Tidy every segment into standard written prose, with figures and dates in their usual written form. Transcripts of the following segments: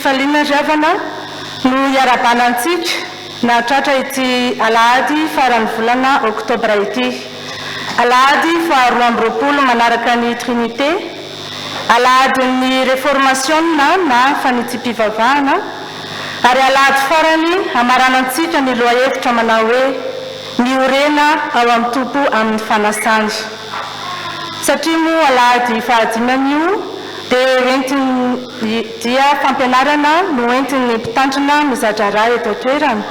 fifaliana ravana no iarabanantsika na tratra ity alahady farany volana oktobra ity. Alahady faharoa amby roapolo manaraka ny trinité, alahady ny réformation na fanitsim-pivavahana, ary alahady farany amaranantsika ny loahevitra manao hoe ny orena ao amin'ny tompo amin'ny fanasany. Satria moa alahady fahadiman'io dia fampianarana no entin'ny mpitandrina mizatra raha eto an-toerana.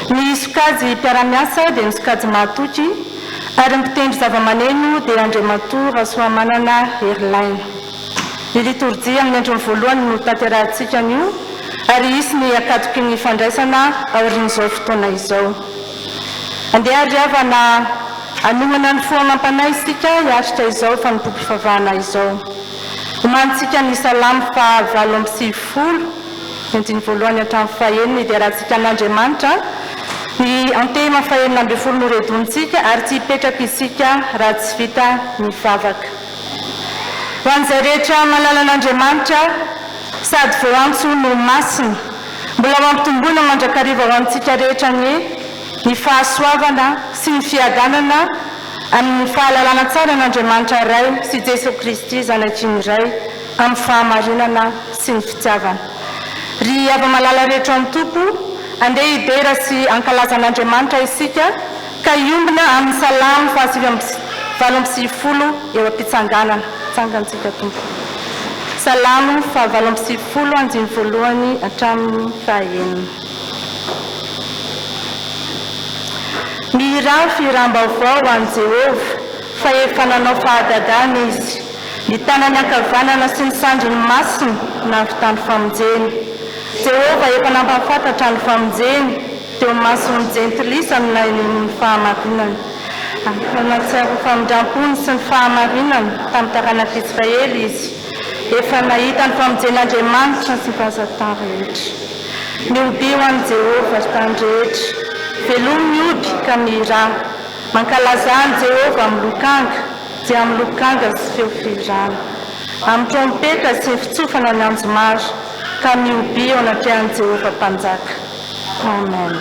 Ny sokajy mpiara-miasa dia ny sokajy mahatoky, ary mpitendry zava-maneno dia Andriamatoa Rasoamanana Erlaine. Ny liturgia amin'ny androny voalohany no tanterahantsika an'io, ary isy ny akatoky ny fandraisana aorian'izao fotoana izao. Andeha riavana anomana ny foamam-panay isika hiaritra izao fanompoam-pivavahana izao. Omantsika ny salamo fa 7:20, entiny voalohany hatramin'ny fahaenina dia rahantsika an'Andriamanitra, ny antema fahaenina amby folo no redontsika ary tsy hipetraka isika raha tsy vita ny vavaka. Ho an'izay rehetra malala an'Andriamanitra sady voantso no masina, mbola mampitomboana mandrakariva ho antsika rehetra ny fahasoavana sy ny fiadanana amin'ny fahalalana tsara n'Andriamanitra iray sy Jesu Kristy zanakiny iray amin'ny fahamarinana sy ny fitiavana. Ry ava-malala rehetra amin'ny tompo, andeha hidera sy ankalazan'Andriamanitra isika ka iombina amin'ny salamo fa 7:20 eo am-pitsanganana. Tsangantsika tompo. Salamo fa 7:20 andiny voalohany hatramin'ny fahaenina. Mihira firam-baovao ho an'i Jehova fa efa nanao fahadadana izy, ny tanany ankavanana sy ny sandriny masina nahavitany famonjeny. Jehova efa nampahafantatra ny famonjeny teo masony jentilisa amin'ny fahamarinana. Anatsara famindram-pony sy ny fahamarinana tamin'ny taranak'Israely izy, efa nahita ny famonjen'Andriamanitra sy ny fahazatany rehetra. Mioby ho an'i Jehova tany rehetra, velomy miody ka mihira, mankalaza any Jehova amin'ny lokanga, dia amin'ny lokanga sy feo firana, amin'ny trompeta sy fitsofana ny anjomaro, ka mioby ao anatrehany Jehova mpanjaka. Amen.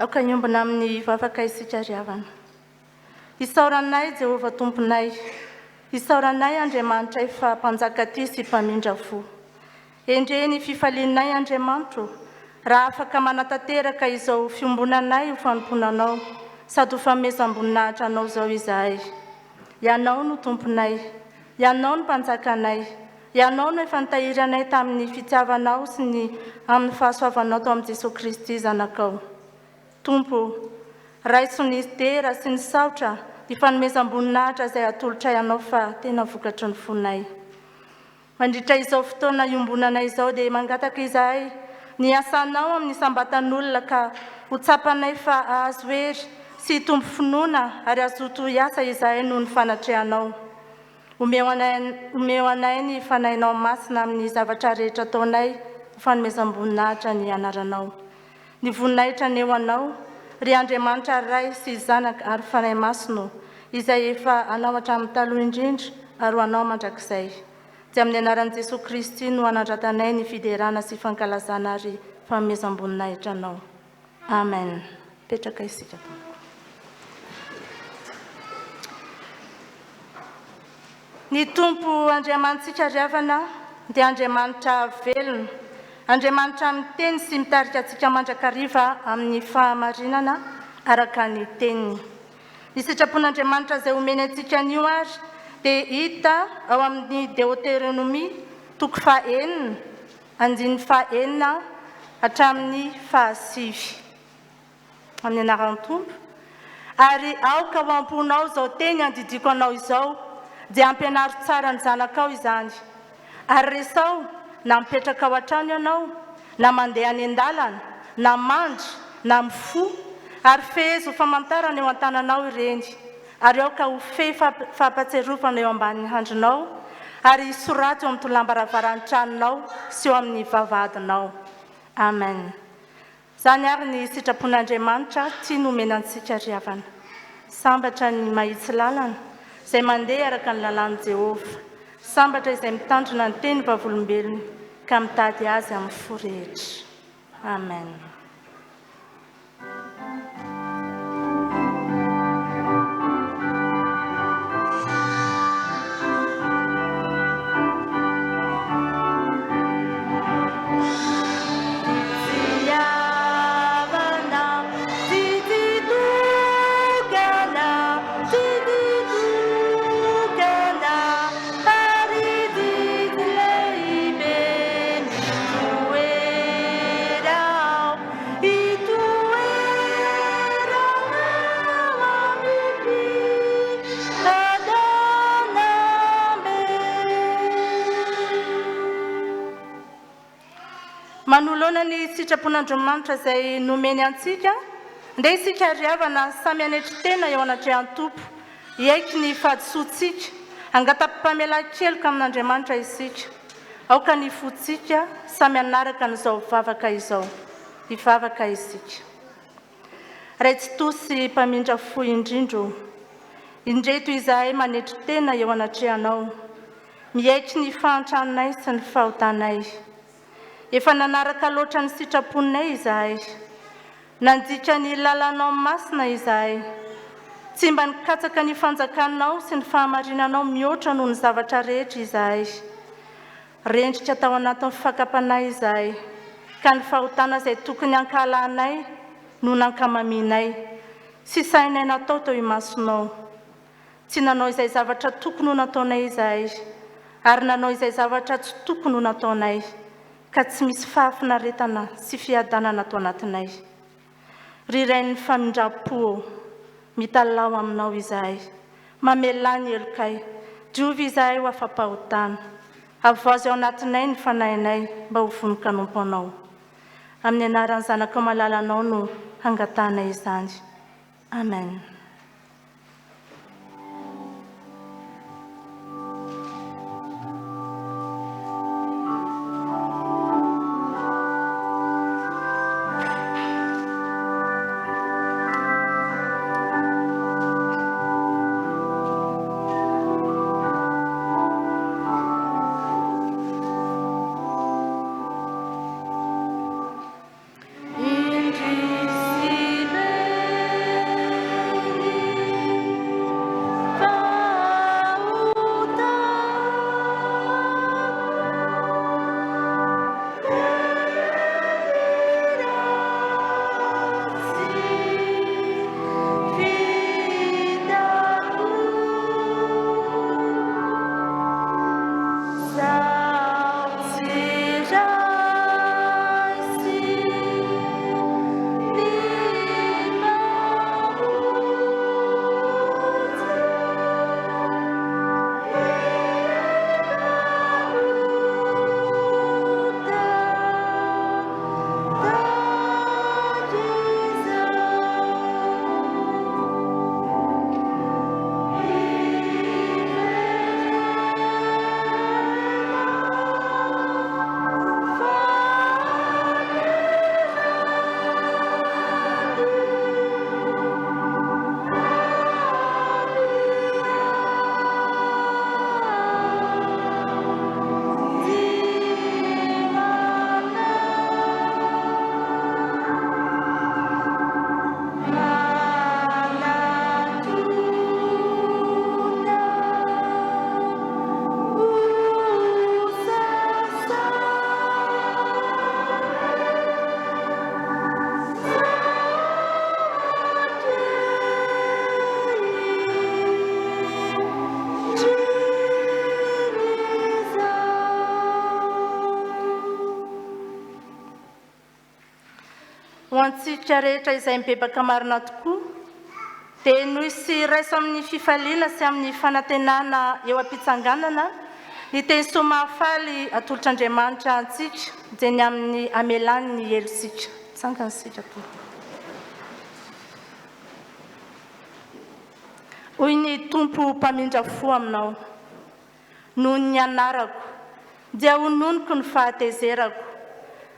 aoka iombana amin'ny vavaka isika riavana. Isaoranay Jehova tomponay, isaoranay Andriamanitra efa mpanjaka ty sy mpamindra fo. Endreny fifalinay Andriamanitro, raha afaka manatanteraka izao fiombonanay ho fanomponanao, sady ho famesamboninahitra anao zao izahay. Ianao no tomponay, ianao no mpanjakanay, ianao no efa nitahiranay tamin'ny fitiavanao sy ny amin'ny fahasoavanao tao amin'ny Jesosy Kristy zanakao. Tompo, raiso ny dera sy ny saotra, ny fanomezam-boninahitra izay atolotray anao fa tena vokatry ny fonay. Mandritra izao fotoana iombonana izao dia mangataka izahay ny asanao amin'ny sambatan'olona ka ho tsapanay fa ahazo hery sy tombo finoana ary azoto hiasa izahay noho ny fanatrehanao. Omeo anay ny fanahinao masina amin'ny zavatra rehetra ataonay ho fanomezam-boninahitra ny anaranao. Ny voninahitra ny eo anao, ry Andriamanitra ray sy zanaka ary fanahy masino, izay efa anao hatramin'ny taloha indrindra ary ho anao mandrakizay. Dia amin'ny anaran'i Jesosy Kristy no anandratanay ny fiderana sy fankalazana ary fanomezam-boninahitra anao. Amen. Petraka isika. Ny tompo Andriamanitsika riavana dia Andriamanitra velona, Andriamanitra miteny sy mitarika antsika mandrakariva amin'ny fahamarinana araka ny teniny. Ny sitrapon'Andriamanitra izay omeny antsika anio ary dia hita ao amin'ny Deutéronomie 4:9, andiny 4:9 hatramin'ny 5. Amin'ny anaran'ny tompo. Ary aoka ho amponao izao teny andidiko anao izao, dia ampianaro tsara ny zanakao izany. Ary resao na mipetraka ao an-trano ianao, na mandeha any an-dalana, na mandry, na mifo, ary fehezo famantarana eo an-tananao ireny. Ary aoka ho fe fahampatserofana eo ambanin'ny handrinao, ary soraty eo amin'ny tolam-baravaran'ny tranonao sy eo amin'ny vavahadinao. Amen. Zany ary ny sitrapon'Andriamanitra ty nomena antsika riavana. Sambatra ny mahitsy lalana, izay mandeha araka ny lalàn'i Jehova. Sambatra izay mitandrina ny teny vavolombelony ka mitady azy amin'ny fo rehetra. Amen. Manoloana ny sitrapon'Andriamanitra izay nomeny antsika, ndeha isika riavana samy anetry tena eo anatrehan'ny tompo, hiaiky ny fahadisoantsika, hangatapam-pamelan-keloka amin'Andriamanitra isika. Aoka ny fontsika samy anaraka n'izao vavaka izao, hivavaka isika. Raitsy tosy mpamindra fo indrindro, indreto izahay manetry tena eo anatrehanao, mihaiky ny fahantranay sy ny fahotanay. Efa nanaraka loatra ny sitraponay izahay, nandika ny lalanao masina izahay, tsy mba nikatsaka ny fanjakanao sy ny fahamarinanao mihoatra noho ny zavatra rehetra izahay. Rendrika tao anatin'ny fakapanay izahay, ka ny fahotana izay tokony hankalanay no nankamaminay, sy sainay natao tao imasonao. Tsy nanao izay zavatra tokony ho nataonay izahay, ary nanao izay zavatra tsy tokony ho nataonay, ka tsy misy fahafinaretana sy fiadanana tao anatinay. Rirain'ny famindram-po, mitalao aminao izahay, mamelany elokay, diovy izahay ho afa-pahotana, avoazy ao anatinay ny fanahinay mba ho vonoka nompo anao. Amin'ny anaran'ny zanakao malalanao no hangatanay izany. Amen. Invisible. antsika rehetra izay mibebaka marina tokoa dia noho sy raiso amin'ny fifaliana sy amin'ny fanantenana eo am-pitsanganana ny teny soamafaly atolotr'Andriamanitra antsika dia ny amin'ny amelany ny helosika tsangansika toa. Hoy ny tompo mpamindra fo aminao, noho ny anarako dia hononiko ny fahatezerako,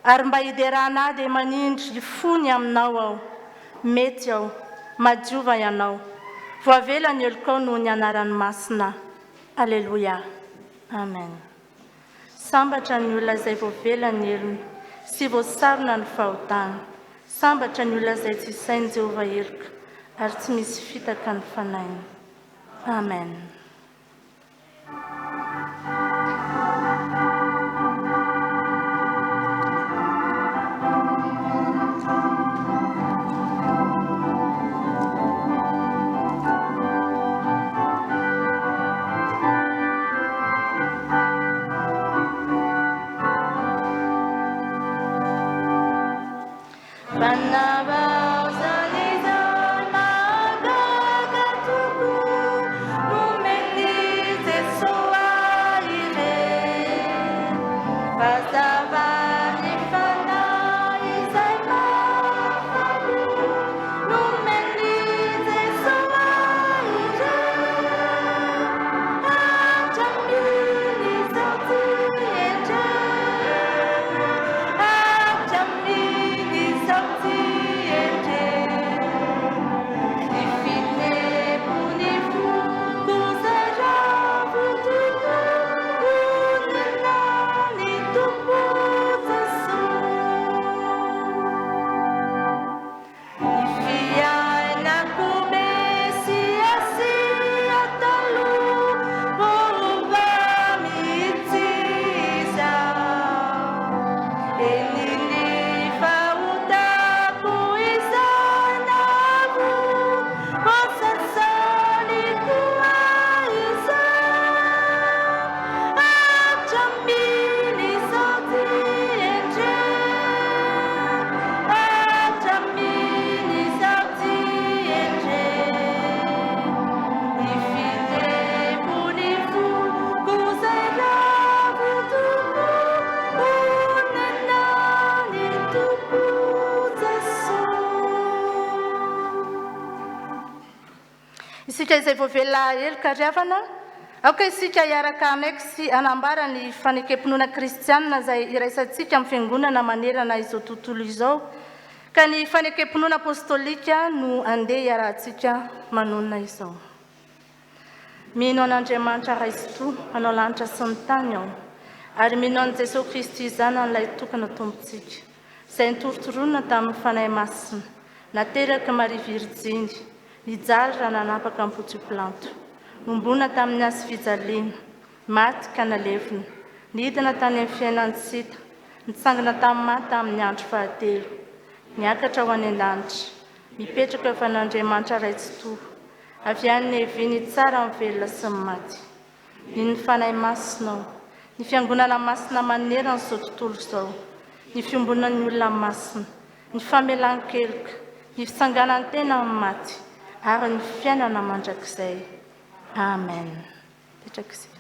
ary mba hiderana dia manindry fony aminao aho, mety aho, madiova ianao, voavela ny elokao noho ny anaran'ny masina. Alleluia. Amen. Sambatra ny olona izay voavela ny elony sy voasarona ny fahotana. Sambatra ny olona izay tsy isainy Jehova eloka ary tsy misy fitaka ny fanainy. Amen. Isika izay voavela eloka riavana, aoka isika hiaraka anaiky sy anambara ny fanekempinoana kristianina izay iraisantsika amin'ny fiangonana manerana izao tontolo izao, ka ny fanekempinoana apostolika no andeha hiarahantsika manonona izao. Mino an'Andriamanitra Raisotoa, manao lanitra sy ny tany ao, ary mino an' Jesosy Kristy zanan'ilay tokana tompontsika, izay nitorotoronina tamin'ny fanahy masina, nateraka Maria Virjiny, nijaly raha nanapaka amin'ny Pontio Pilato, nombona tamin'ny azy fijaliana, maty ka nalevina, nidina tany amin'ny fiainany sita, nitsangana tamin'ny maty tamin'ny andro fahatelo, niakatra ho any an-danitra, mipetraka eo afan'Andriamanitra Raisotoa, avy any ny heviany tsara amin'ny velona sy ny maty. Ny fanahy masinao, ny fiangonana masina manerana izao tontolo izao, ny fiombonan'ny olona masina, ny famelan-keloka, ny fisanganan'ny tena amin'ny maty, ary ny fiainana mandrakizay. Amen. Petraka isika.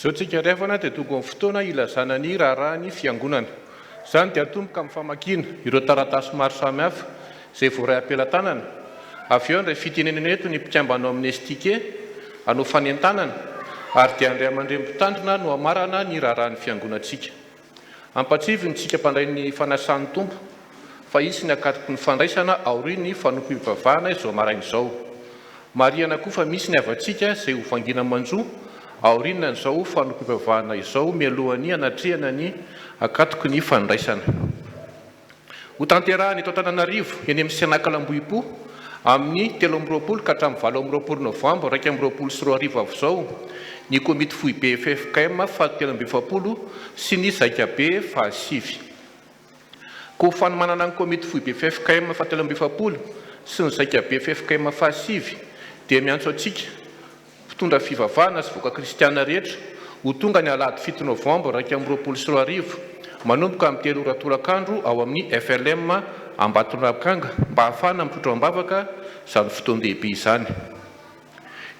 Zao tsika rehafana dia tokony fotoana ilazana ny raharahany fiangonana. Izany dia atomboka amin'ny famakiana ireo taratasy maro samihafa izay voaray am-pelantanana. Avy eo indray fitenenana eto ny mpikambana amin'ny estike hanao fanentanana ary dia andray aman-dreny mpitandrina no amarana ny raharahany fiangonantsika. Ampatsivy tsika mpandray ny fanasan'ny tompo fa isy ny akatiky ny fandraisana aoriany fanompo-pivavahana izao maraina izao. Mariana koa fa misy ny avantsika izay ho vangina manjo aoriana izao fanompo-pivavahana izao mialohan'ny anatrehana ny akatiky ny fandraisana. Ho tanterahany eto Antananarivo eny amin'ny Senakalambohipo amin'ny 13 ka hatramin'ny 20 Novambra 2024 avy izao ny komity fohy be FFKM faha-17 sy ny zaika be faha-9. Koa fanomanana ny komity fohy be FFKM faha-17 sy ny zaika be FFKM faha-9 dia miantso antsika mpitondra fivavahana sy voaka kristiana rehetra ho tonga ny alahady 7 Novambra 2024 manomboka amin'ny 3 ora tolakandro ao amin'ny FLM Ambatondrakanga mba ahafahana mitrotro ambavaka izany fotoan-dehibe izany.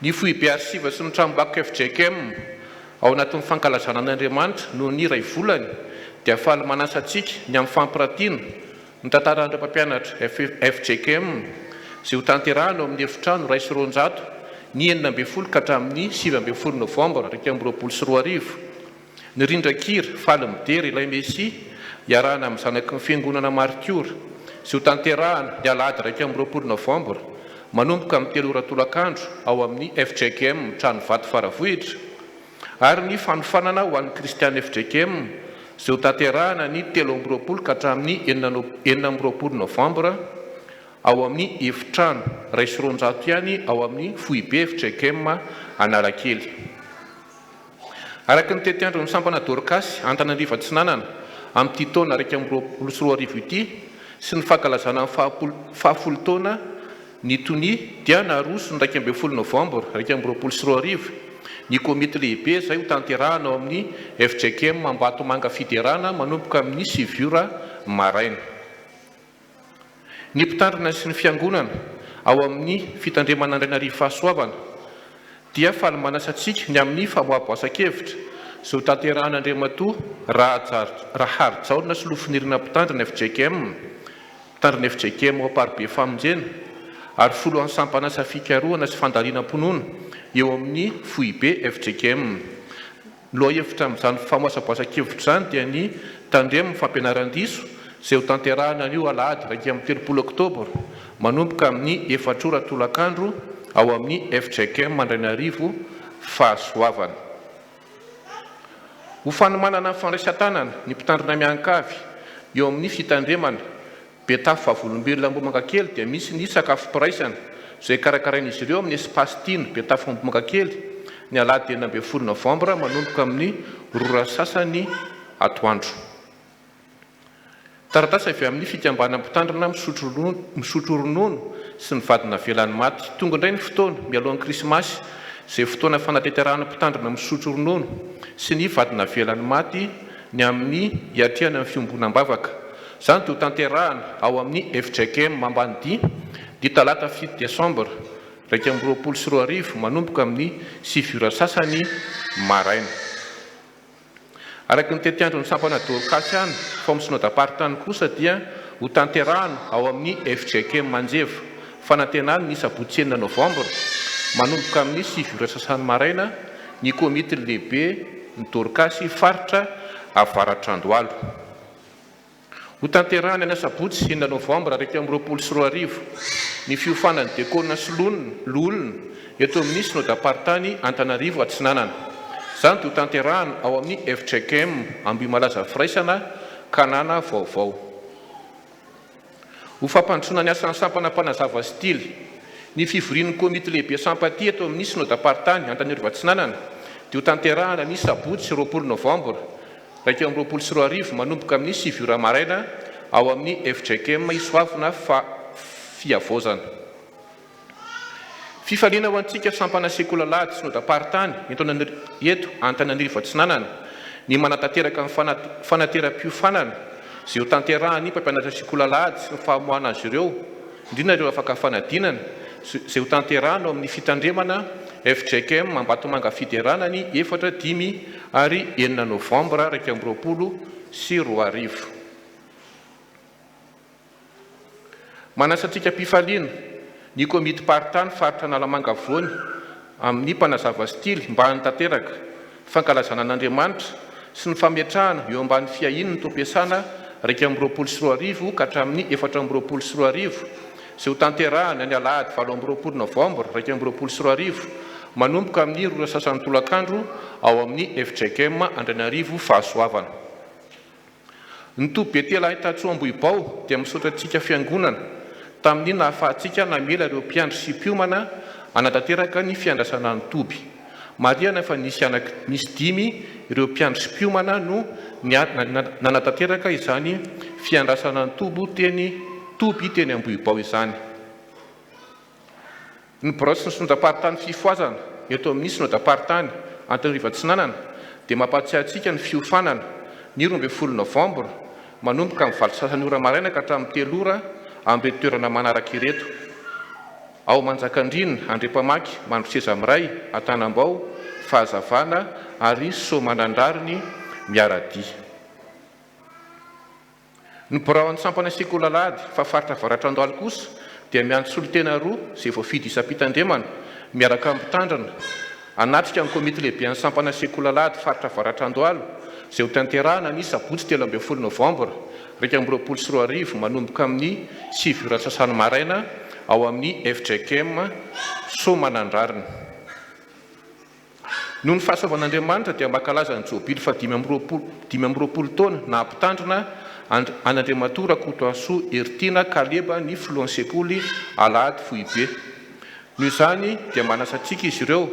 Ny fohy be arsiva sy ny tranom-bakoka FJKM ao anatin'ny fankalazana an'Andriamanitra noho ny iray volany dia afaly manasa antsika ny amin'ny fampiratiana ny tantaran'ireo mpampianatra FJKM izay ho tanterahana ao amin'ny efitrano ray sy roanjato ny 19 ka hatramin'ny 20 Novambra 2024. Ny rindran-kira faly midery ilay Mesy iarahana amin'ny zanaky ny fiangonana Martiora izay ho tanterahana ny alahady 20 Novambra manomboka amin'ny 3 ora tolakandro ao amin'ny FJKM trano vato faravohitra, ary ny fanofanana ho an'ny kristiana FJKM izay ho tanterahana ny 13 ka hatramin'ny 19 Novambra ao amin'ny efitrano ray sy roanjato ihany ao amin'ny fohy be FJKM Analakely. Araka ny tetiandro ny sampana Dorcas Antananarivo Atsinanana amin'ny taona 2024 ity sy ny fankalazana fahafolo taona ny tony dia naroso ny 12 Novambra 2024 ny komity lehibe izay ho tanterahana ao amin'ny FJKM Ambatomanga Fiderana manomboka amin'ny 7 ora maraina. Ny mpitandrina sy ny fiangonana ao amin'ny fitandremana Andrainarivo Fahasoavana dia faly manasa antsika ny amin'ny famoaboasan-kevitra izay ho tanterahana Andriamatoa Raharidjaona sy lofinirina mpitandrina FJKM mpitandrina FJKM ao Amparibe Famonjena ary foloan'ny sampanasa fikarohana sy fandaliana-mponona eo amin'ny fohy be FJKM. Loha hevitra amin'izany famoasaboasan-kevitra izany dia ny tandremo fampianaran-diso izay ho tanterahana an'io alahady 30 Oktobra manomboka amin'ny 4 ora tolakandro ao amin'ny FJKM Andrainarivo Fahasoavana. Ho fanomanana ny fandraisan-tanana ny mpitandrina miankavy eo amin'ny fitandremana Betafo Vavolombelona Ambohimankakely dia misy ny sakafo piraisana izay karakarain'izy ireo amin'ny Espastine Betafo Ambohimankakely ny alahady 19 Novambra manomboka amin'ny 2 ora sasany atoandro. Taratasy avy amin'ny fikambana mpitandrina misotro ronono sy ny vadina velany maty. Tonga indray ny fotoana mialohan'ny Krismasy izay fotoana fanateterahana mpitandrina misotro ronono sy ny vadina velany maty ny amin'ny hiatrehana ny fiombonam-bavaka. Izany dia ho tanterahana ao amin'ny FJKM Mambanidia dia talata 7 Desambra 2024 manomboka amin'ny 7 ora sasany maraina. Araka ny tetiandro ny sampana Dorcas ihany fa misonadaparitany kosa dia ho tanterahana ao amin'ny FJKM Manjeva fanantenana ny sabotsy 9 Novambra manomboka amin'ny 7 ora sasany maraina ny komity lehibe ny Dorcas faritra Avaratr'Andohalo. Ho tanterahana ny sabotsy 9 Novambra 2024 ny fiofanan'ny dekona sy lolona eto amin'ny synodam-paritany Antananarivo Atsinanana. Izany dia ho tanterahana ao amin'ny FJKM Ambohimalaza Firaisana Kanana Vaovao. Ho fampandrosoana ny asan'ny sampana mpanazava stily ny fivorian'ny komity lehibe sampaty eto amin'ny synodam-paritany Antananarivo Atsinanana dia ho tanterahana ny sabotsy 20 Novambra 2024 manomboka amin'ny 7 ora maraina ao amin'ny FJKM Isoavana Fiavozana. Fifaliana ho antsika sampana sekolalady synodam-paritany eto Antananarivo Atsinanana ny manatanteraka ny fanateram-piofanana izay ho tanterahany mpampianatra sekolalady sy ny fahamoahana azy ireo indrindra ireo afaka fanadinana izay ho tanterahana ao amin'ny fitandremana FJKM Ambatomanga Federanany 4-5 Novambra 2024. Manasantsika mpifaliana ny komity paritany faritra Analamanga Voany amin'ny mpanazava stily mba hanatanteraka fankalazana an'Andriamanitra sy ny fametrahana eo ambany fiahinany tom-piasana 2024 ka hatramin'ny 2024 sy ho tanterahana ny Alahady 20 Novambra 2024 manomboka amin'ny 2 tolakandro ao amin'ny FJKM Antananarivo Fahasoavana. Ny Tobe-tela Itatsoambohibao dia misaotra antsika fiangonana tamin'ny nahafahantsika namela ireo mpiandry sy mpiomana anatanteraka ny fiandrasana ny Toby. Mariana fa nisy 5 ireo mpiandry sy mpiomana no nanatanteraka izany fiandrasana ny Toby teny Ambohibao izany. Ny borosy ny sondaparitany fifoazana eto amin'ny sondaparitany Antananarivo Atsinanana dia mampatsiahy antsika ny fiofanana ny 12 Novambra manomboka amin'ny 7 ora maraina ka hatramin'ny 3 ora amin'ny toerana manaraka ireto: ao Manjakandrinina, Andriapamaky, Mandroseza Miray, Antanambao, Fahazavana ary Soamanandrariny Miaradia. Ny biraon'ny sampana Sekolalady fa faritra Varatrandoaly kosa dia miandry solitena roa izay voafidy isam-pitandremana miaraka amin'ny mpitandrina anatrika ny komity lehibe ny sampana Sekolalady faritra Varatrandoaly izay ho tanterahana ny Sabotsy 12 Novambra 2024 manomboka amin'ny 7 ora sasany maraina ao amin'ny FJKM Soamanandrariny. Noho ny fahasoavan'Andriamanitra dia mankalaza ny jobily fa 25 taona na mpitandrina an'Andriamato Rakotoasoa Ertina Kaleba ny filohan'ny sekoly Alahady Fohibe. Noho izany dia manasantsika izy ireo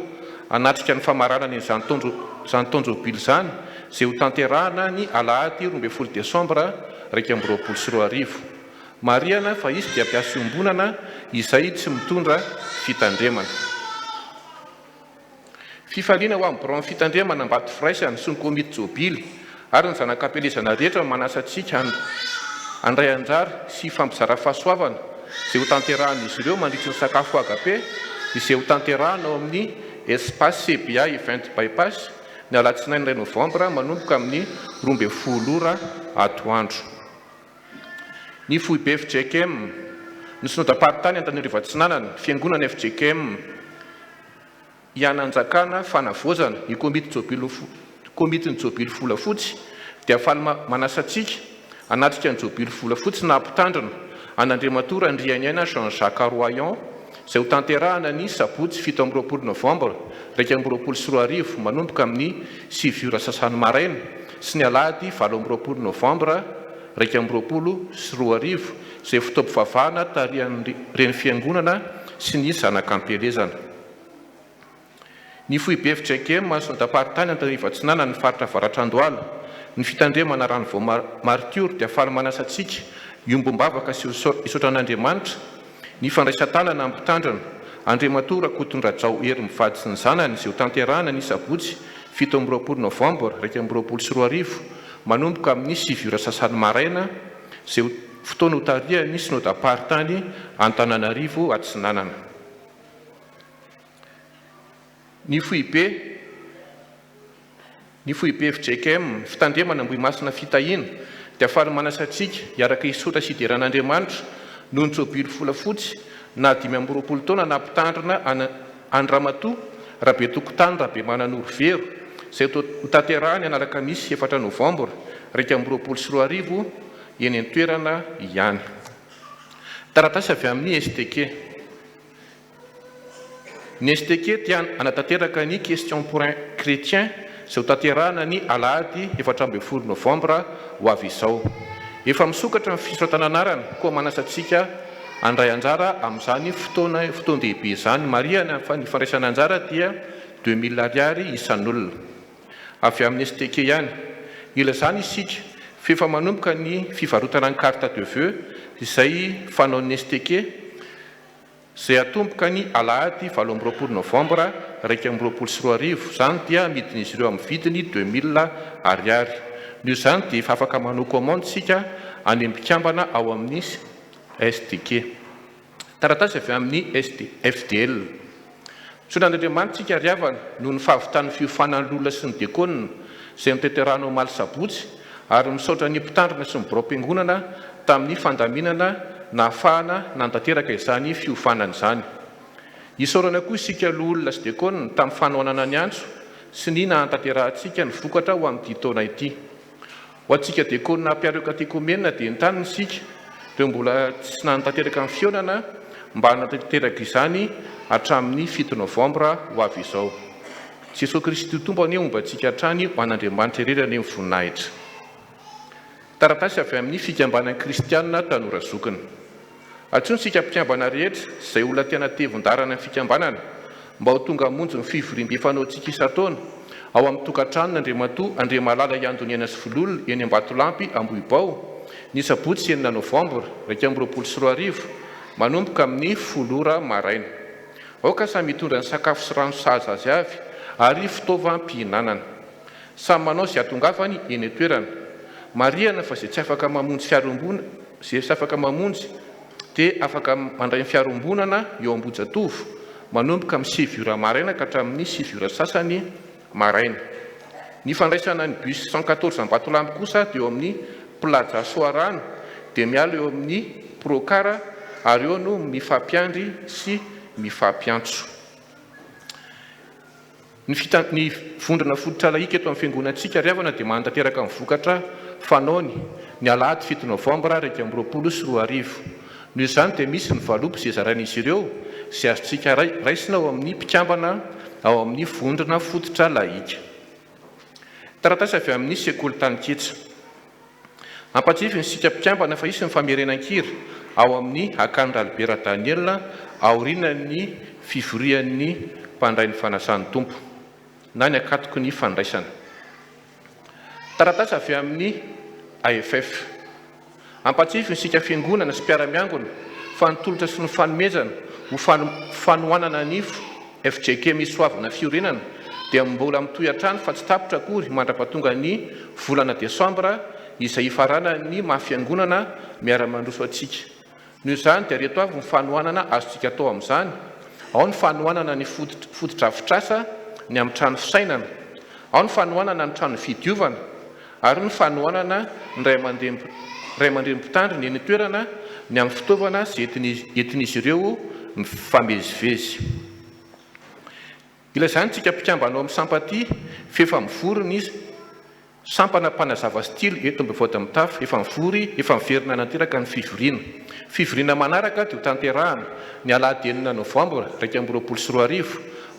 anatrika ny famarana izany taona jobily izany izay ho tanterahana ny Alahady 12 Desambra 2024. Mariana fa izy dia mpiasa iombonana izay tsy mitondra fitandremana. Fifaliana ho amin'ny biraon'ny fitandremana Ambato Firaisana sy ny komity jobily ary ny zanak'ampelezana rehetra manasantsika andray anjara sy fampizara fahasoavana izay ho tanterahana izy ireo mandritry ny sakafo agape izay ho tanterahana ao amin'ny espace CBA Event Bypass ny alatsinainy 2 Novambra manomboka amin'ny 12 ora atoandro. Ny Fohibe FJKM, ny Synodam-paritany Antananarivo Atsinanana, fiangonana FJKM Iananjakana fanavozana ny komitiny jobily volafotsy dia faly manasantsika anatrika ny jobily volafotsy na mpitandrina an'Andriamato Randrianiana Jean-Jacques Royan izay ho tanterahana ny Sabotsy 17 Novambra 2024 manomboka amin'ny 7 ora sasany maraina sy ny Alahady 20 Novambra 2024 izay fitaovam-pivavahana tarihan'ireny fiangonana sy ny zanak'ampelezana. Ny Fohibe FJKM Sondaparitany Antananarivo Atsinanana ny faritra Varatrandoaly ny fitandremana rano vao martiora dia faly manasantsika iombom-bavaka sy isotra an'Andriamanitra ny fandraisan-tanana amin'ny mpitandrina Andriamato Rakotondrajao Hery mivady sy ny zanany izay ho tanterahana ny Sabotsy 17 Novambra 2024 manomboka amin'ny 7 ora sasany maraina izay fotoana ho tarihany Synodam-paritany Antananarivo Atsinanana. Ny Fohibe FJKM fitandremana Ambohimasina fitahiana dia faly manasantsika hiaraka isotra sy idiran'Andriamanitra noho ny jobily volafotsy na 15 taona na mpitandrina Andramatoa Rabe Tokotany Rabe Mananoro Vero izay ho tanterahany Alakamisy 4 Novambra 2024 eny an-toerana ihany. Taratasy avy amin'ny STK. Ny STK dia anatanteraka ny question pour un chrétien izay ho tanterahana ny Alahady 14 Novambra ho avy izao. Efa misokatra ny fisorotana anarana koa manasantsika andray anjara amin'izany fotoan-dehibe izany. Mariana fa ny fandraisana anjara dia 2000 ariary isan'olona avy amin'ny STK ihany. Ilazany isika fefa manomboka ny fivarotana ny carte de vœux izay fanaon'ny STK izay atomboka ny Alahady 17 Novambra 2024 izany dia amidin'izy ireo amin'ny vidiny 2000 ariary. Noho izany dia efa afaka manao commande sika any ambikambana ao amin'ny STK. Taratasy avy amin'ny FDL. Son'Andriamanitra tsika riavana noho ny fahavitan'ny fiofanan'olona sy ny diakonina izay miteterana ao maly sabotsy ary misaotra ny mpitandrina sy ny biraom-piangonana tamin'ny fandaminana nahafahana nantanteraka izany fiofanana izany. Isaorana koa isika olona sy diakonina tamin'ny fanohanana ny antso sy ny nahantanterantsika ny vokatra ho amin'ity taona ity. Ho antsika diakonina mpiaro katikomenina dia entanina isika ireo mbola tsy nahantanteraka ny fionana mba hanatanteraka izany hatramin'ny 7 Novambra ho avy izao. Jesosy Kristy tompo anie momba antsika hatrany ho an'Andriamanitra irery any amin'ny voninahitra. Taratasy avy amin'ny fikambanan'ny kristianina tanora zokina. Atsonsika mpikambana rehetra izay olona tena tevon-darana ny fikambanana mba ho tonga hamonjy ny fivoriam-pifanoantsika isan-taona ao amin'ny tokantranon'Andriamatoa Andriamalala Iandoniana sy Vololona eny Ambatolampy Ambohibao ny sabotsy 9 Novambra 2024 manomboka amin'ny 10 ora maraina. Aoka samy mitondra ny sakafo sy rano sahaza azy avy ary fitaovam-pihinanana. Samy manao izay atongavany eny an-toerana. Marihana fa izay tsy afaka mamonjy fiarombona, izay tsy afaka mamonjy dia afaka mandray ny fiarombonana eo Ambojatovo manomboka amin'ny 7 ora maraina ka hatramin'ny 7 ora sasany maraina. Ny fandraisana ny bus 114 Ambatolampy kosa dia eo amin'ny Plaza Soarano dia miala eo amin'ny Procara ary eo no mifampiandry sy mifampiantso. Ny vondrona fototra laika eto amin'ny fiangonantsika riavana dia mantanteraka ny vokatra fanaony ny Alahady 7 Novambra 2024. Noho izany dia misy ny valopy izay zarain'izy ireo izay azontsika raisina ao amin'ny mpikambana ao amin'ny vondrona fototra laika. Taratasy avy amin'ny sekoly Taniketsa. Ampatsify isika mpikambana fa isy ny famerenan-kira ao amin'ny Akandra Albert Daniel aorian'ny fivorian'ny mpandray ny fanasan'ny tompo na ny akatoko ny fandraisana. Taratasy avy amin'ny AFF. Ampatsify isika fiangonana sy mpiara-miangona fa nitolotra sy ny fanomezana ho fanohanana ny FJK misoavana fiorenana dia mbola mitoy hatrany fa tsy tapitra akory mandra-pahatonga ny volana Desambra izay ifarana ny mahafiangonana miara-mandroso antsika. Noho izany dia reto avy ny fanohanana azontsika atao amin'izany. Ao ny fanohanana ny fotodrafitrasa ny amin'ny trano fisainana, ao ny fanohanana ny trano fidiovana ary ny fanohanana ny ray aman-dreny mpitandriny eny toerana ny amin'ny fitaovana sy entin'izy ireo mifamezivezy. Ilazany tsika mpikambanao amin'ny sampaty fefa mivory ny sampana mpanazava stily eto Ambivoady amin'ny tafy efa mivory efa miverina nateraka ny fivoriana. Fivoriana manaraka dia ho tanterahana ny Alahady 9 Novambra 2024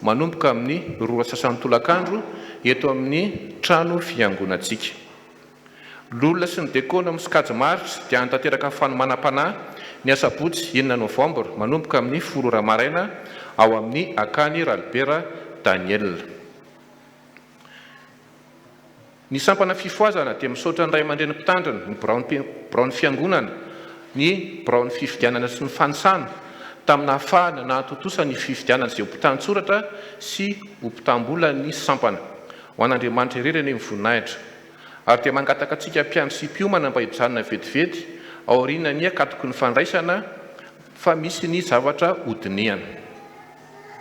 manomboka amin'ny 2 tolakandro eto amin'ny trano fiangonantsika. Lolona sy ny diakona misikajy maritra dia hantanteraka ny fanomanam-panahy ny asabotsy 9 Novambra manomboka amin'ny 10 ora maraina ao amin'ny Akany Albert Daniel. Ny sampana fifoazana dia misaotra ny ray aman-dreny mpitandrina ny biraon'ny fiangonana ny biraon'ny fifidianana sy ny fanisana tamin'ny ahafahana nahantotosa ny fifidianana izay ho mpitantsoratra sy ho mpitambola ny sampana ho an'Andriamanitra irery any amin'ny voninahitra. Ary dia mangataka antsika mpiandry sy mpiomana mba hijanona vetivety aoriana ny akatoko ny fandraisana fa misy ny zavatra hodinihana.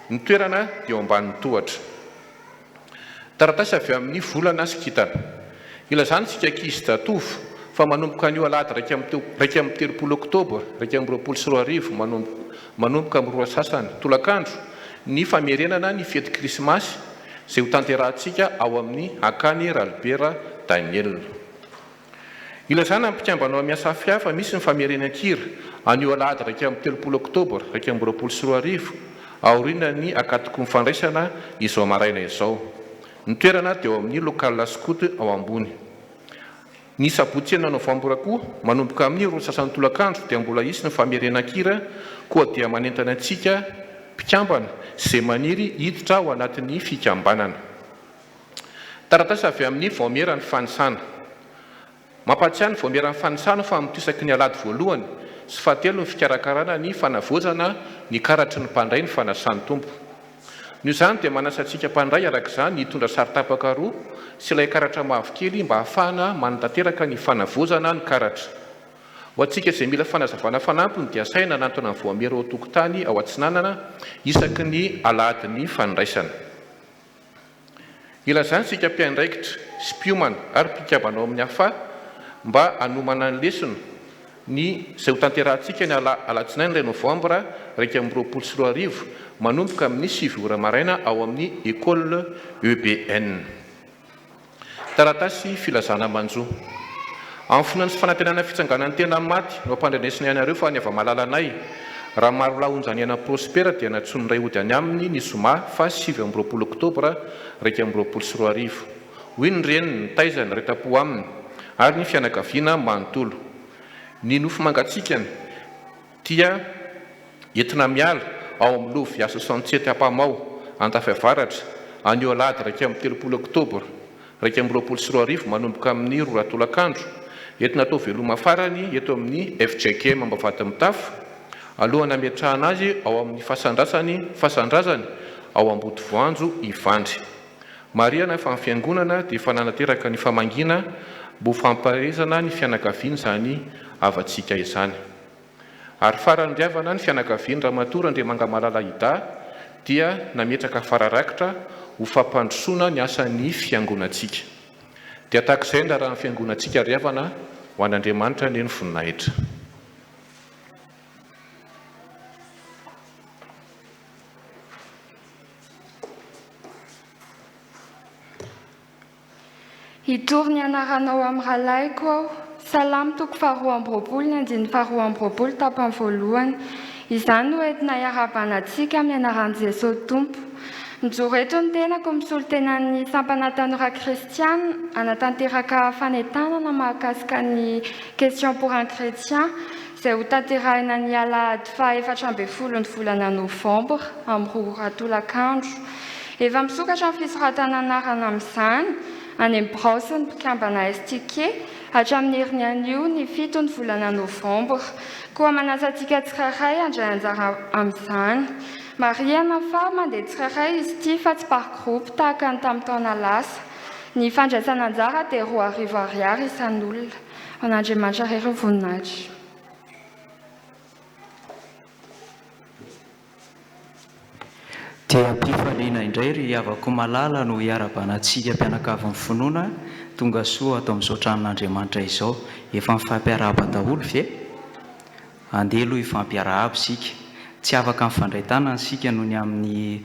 Ny toerana dia eo ambanin'ny tohatra. Taratasy avy amin'ny volana sy kintana. Ilazany tsika ankizy datovo fa manomboka an'io Alahady 30 Oktobra 2024 manomboka amin'ny 2 sasany tolakandro ny famerenana ny fety krismasy izay ho tanterahantsika ao amin'ny Akany Albert Daniel. Ilazana amin'ny mpikambanao miasa hafa misy ny famerenan-kira an'io Alahady 30 Oktobra 2024 aoriana ny akatoko ny fandraisana izao maraina izao. Ny toerana dia eo amin'ny lokal skoty ao ambony. Ny sabotsy 9 Novambra koa manomboka amin'ny 2 tolakandro dia mbola isy ny famerenan-kira koa dia manentana antsika mpikambana izay maniry hiditra ao anatin'ny fikambanana. Taratasy avy amin'ny voameran'ny fanisana. Mampatsiahy ny voameran'ny fanisana fa mitosaky ny alahady voalohany sy fahatelo ny fikarakarana ny fanavoajana ny karatry ny mpandray ny fanasan'ny tompo. Noho izany dia manasa antsika mpandray arak'izany hitondra saritapaka roa sy ilay karatra mavokely mba hahafahana manantanteraka ny fanavoajana ny karatra. ho antsika izay mila fanazavana fanampiny dia saina anatona ny voamero ao tokotany ao atsinanana isaky ny aladiny fandraisana. Ilazany sika mpiandraikitra sy mpiomana ary mpikabanao amin'ny hafa mba hanomana ny lesona ny izay ho tanterahantsika ny alatsinainy iray novambra 2024 manomboka amin'ny 7 ora maraina ao amin'ny école EBN. Taratasy filazana manjo. Amin'ny fonany sy fanantenana fitsanganan'ny tena maty no ampandrenesina ianareo fa ny ava-malalanay raha maro lahonjany ana prospera dia natsony ray ody any aminy ny zoma fa 7 oktobra 2024. Hoy ny reniny ny taizany retapo aminy ary ny fianakaviana manontolo. Ny nofo mangatsikany tia entina miala ao amin'ny lovy asa 67 Apamao Antafiavaratra anio alady 3 oktobra 2024 manomboka amin'ny 2 ratolakandro entina atao veloma farany eto amin'ny FJKM Ambavady Mitafo alohana ametrahana azy ao amin'ny fasandrazany ao Ambodivoanjo Ivandry. Mariana fa ny fiangonana dia fananateraka ny famangina mbo famparezana ny fianakaviany zany avatsika izany. Ary faranydriavana ny fianakaviany Ramatoa Andriamanga Malala Ida dia nametraka fararakitra ho fampandrosoana ny asan'ny fiangonantsika. Dia tahak'izay ny raha ny fiangonantsika riavana ho an'Andriamanitra ny voninahitra. Hitory ny anaranao amin'ny rahalaiko aho, salamo toko faharoa amby roapolo ny andiny faharoa amby roapolo tapany voalohany. Izany no entina iarabanantsika amin'ny anaran'i Jesosy Tompo. Mijoro eto ny tenako misolo tenan'ny sampana tanora kristiana anatanteraka fanentanana mahakasika ny question pour un chrétien izay ho tanterahina ny alahady faha 14 ny volana novambra amin'ny 2 ratolakandro. Efa misokatra ny fisoratana anarana amin'izany any amin'ny braosy ny mpikambana STK hatramin'ny herin'ny anio ny 7 ny volana novambra. Koa manasa antsika tsirairay andray anjara amin'izany. Mariana fa mandeha tsirairay izy ity fa tsy par groupe tahaka ny tamin'ny taona lasa. Ny fandraisana anjara dia 2 ariary isan'olona. An'Andriamanitra rehetra voninahitra. Dia mpifaliana indray ry havako malala no hiarabanantsika mpianakavin'ny finoana tonga soa atao misaotra amin'Andriamanitra izao. Efa mifampiarahaba daholo ve? Andeha aloha ifampiarahaba sika. Tsy afaka mifandray tanana sika noho ny amin'ny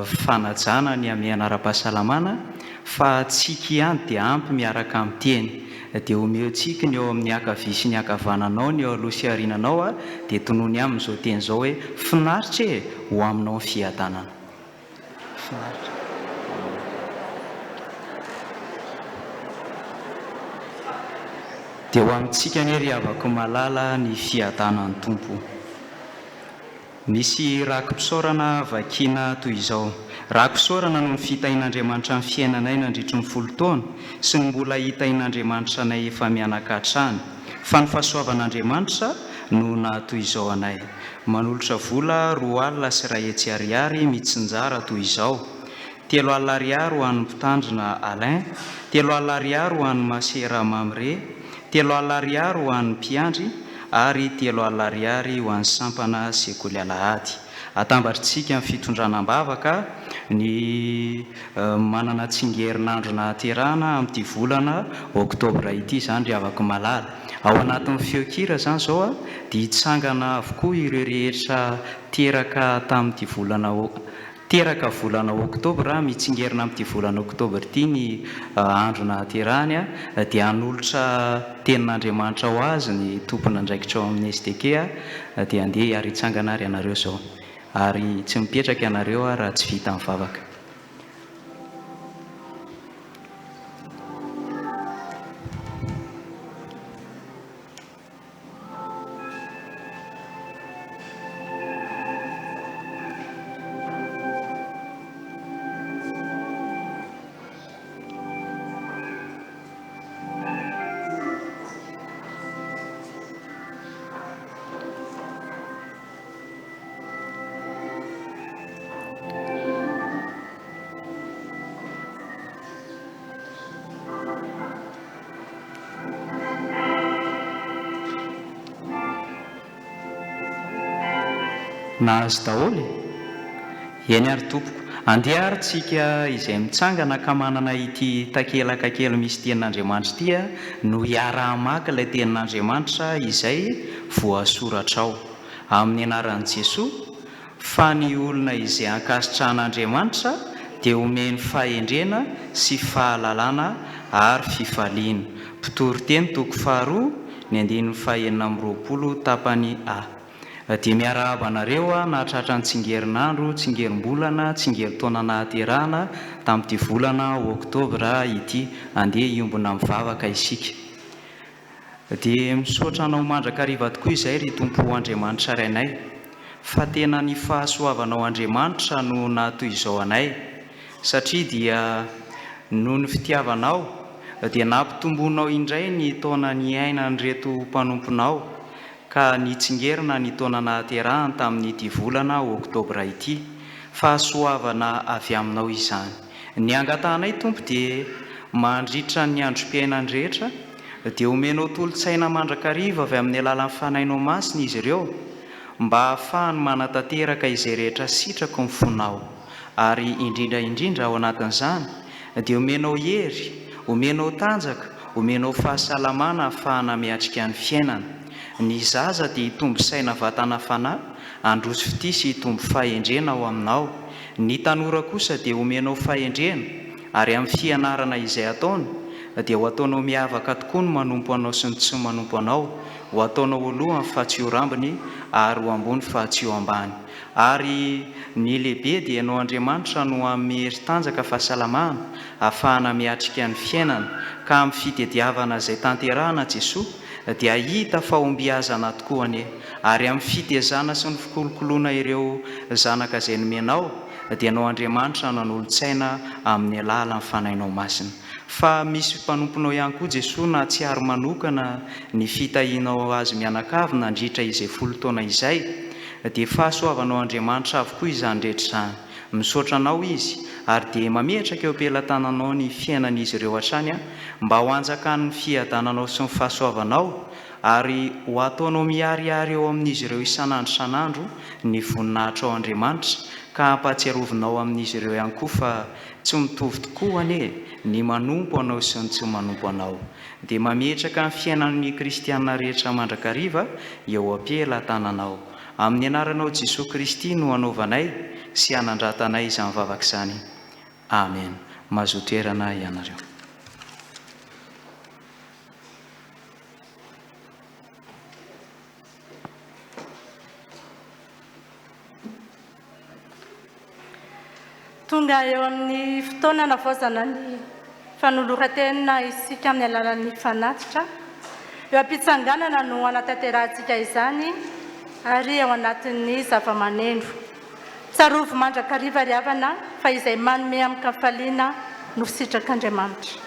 fanajana ny amin'ny anara-pahasalamana fa tsika ihany dia ampy miaraka amin'ny teny. Dia omeontsika ny eo amin'ny akavia sy ny akavananao ny eo aloha sy arinanao dia tonoany amin'izao teny izao hoe finaritra e ho aminao ny fiadanana. Finaritra. Dia ho amintsika ny ry havako malala ny fiadanan'ny Tompo. Misy rakom-pisaorana vakiana toy izao. Rakom-pisaorana no ny fitahin'Andriamanitra ny fiainanay nandritry ny 10 taona sy ny mbola hitahin'Andriamanitra anay efa mianakatra any. Fa ny fahasoavan'Andriamanitra no natoy izao anay. Manolotra vola 2 alina sy 2 hetsy ariary mitsinjara toy izao. 3 alina ariary ho an'ny mpitandrina Alain, 3 alina ariary ho an'ny masera Mamre, 3 alina ariary ho an'ny mpiandry ary 3 alina ariary ho an'ny sampana sekoly alahady. Atambatritsika amin'ny fitondranam-bavaka ny manana tsingerin-andro nahaterahana amin'ity volana oktobra ity zany ry havako malala. Ao anatin'ny feokira zany zao dia hitsangana avokoa ireo rehetra teraka tamin'ity volana oktobra mitsingerina amin'ity volana oktobra ity ny andro nahaterahany dia hanolotra tenin'Andriamanitra ho azy ny tompona andraikitra ao amin'ny STK dia andeha ary hitsangana ary ianareo zao. Ary tsy mipetraka ianareo raha tsy vita amin'ny vavaka. na azy daholo eny ary tompoko andeha ary tsika izay mitsangana ka manana ity takelaka kely misy tenin'Andriamanitra ity no hiara-maka ilay tenin'Andriamanitra izay voasoratra ao amin'ny anaran'i Jesoa fa ny olona izay ankasitrahan'Andriamanitra dia omeny fahendrena sy fahalalana ary fifaliana. Mpitory-teny toko 2:220 tapany A. Dia miarahaba anareo nahatratra ny tsingerinandro, tsingerim-bolana, tsingeritaona nahaterahana tamin'ity volana Oktobra ity, andeha iombona mivavaka isika. Dia misaotra anao mandrakariva tokoa izay ry Tompo Andriamanitra rainay, fa tena ny fahasoavanao Andriamanitra no nahatoy izao anay, satria dia noho ny fitiavanao dia nampitombonao indray ny taona ny ainan'ireto mpanomponao ka nitsingerina ny taona nahaterahana tamin'ity volana Oktobra ity. Fahasoavana avy aminao izany. Ny angatahnay Tompo dia mandritra ny androm-piainany rehetra dia omenao tolo-tsaina mandrakariva avy amin'ny alalan'ny fanainao masina izy ireo mba ahafahany manatanteraka izay rehetra sitrako ny fonao, ary indrindra ao anatin'izany dia omenao hery, omenao tanjaka, omenao fahasalamana ahafahana miatrika ny fiainana. Ny zaza dia hitombo saina vatana fanahy, handroso fity sy hitombo fahendrena ao aminao. Ny tanora kosa dia omenao fahendrena, ary amin'ny fianarana izay ataony dia ho ataonao miavaka tokoa ny manompo anao sy ny tsy manompo anao, ho ataonao aloha amin'ny fahatsio rambony ary ho ambony fahatsio ambany. Ary ny lehibe dia ianao Andriamanitra no amin'ny hery tanjaka fahasalamana ahafahana miatrika ny fiainana, ka amin'ny fitediavana izay tanterahana Jesoa dia hita fahombiazana tokoa anie, ary amin'ny fitezana sy ny fikolokoloana ireo zanaka izay nomenao dia ianao Andriamanitra nanolo-tsaina amin'ny alalan'ny fanainao masina. Fa misy mpanomponao ihany koa Jesoa na tsy ary manokana ny fitahianao azy mianakavy nandritra izay 10 taona izay, dia fahasoavanao Andriamanitra avokoa izany rehetra izany. Misaotra anao izy ary dia mametraka eo am-pelantananao ny fiainan'izy ireo hatrany mba ho anjakan'ny fiadananao sy ny fahasoavanao, ary ho ataonao miariary eo amin'izy ireo isan'andro ny voninahitra ao Andriamanitra, ka hampatsiarovinao amin'izy ireo ihany koa fa tsy mitovy tokoa anie ny manompo anao sy ny tsy manompo anao. Dia mametraka ny fiainan'ny kristianina rehetra mandrakariva eo am-pelantananao. Amin'ny anaranao Jesosy Kristy no anaovanay sy anandratanay izany vavaka izany. Amen. Mahazo toerana ianareo. Tonga eo amin'ny fotoana navaozana ny fanoloran-tena isika amin'ny alalan'ny fanatitra. Eo am-pitsanganana no anatanterantsika izany ary ao anatin'ny zava-maneno. Tsarovo mandrakariva ry havana fa izay manome amin'ny kafaliana no sitrak'Andriamanitra.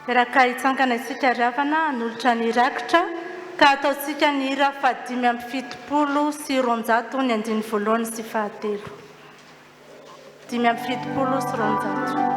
Raka hitsangana isika ravana hanolotra ny rakitra ka ataontsika ny hira 570 sy 900 ny andiny voalohany sy fahatelo. 570 sy 900.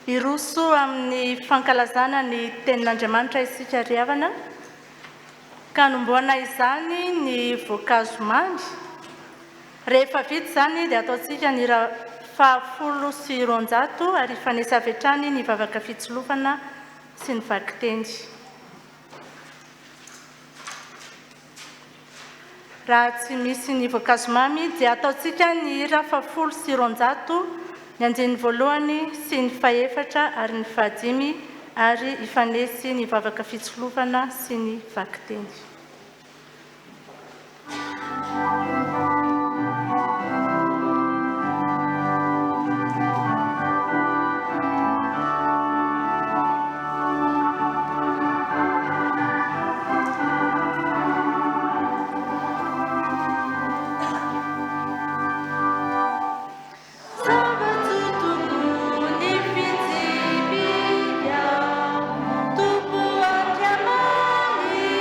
Iroso amin'ny fankalazana ny tenin'Andriamanitra isika ry havana ka nomboana izany ny voankazo mamy. Rehefa vita izany dia ataontsika ny hira 10 sy 900 ary fanesa avy hatrany ny vavaka fitsilofana sy ny vakiteny. Raha tsy misy ny voankazo mamy dia ataontsika ny hira 10 sy 900 ny andiny voalohany sy ny fahaefatra ary ny fahadimy ary ifanesy ny vavaka fitsilofana sy ny vakiteny. Tupu andiamani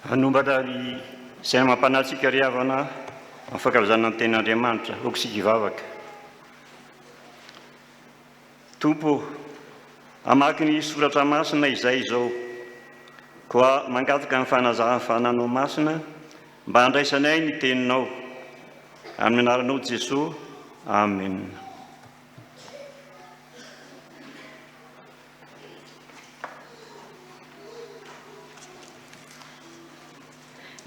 Anombatra izay mampanantsika ry havana afakalazana ny ten'Andriamanitra okisika ivavaka. Tompo, amaky ny soratra masina izay izao, koa mangataka ny fanazahany fananao masina mba handraisanay ny teninao. Amin'ny anaranao Jesosy, amen.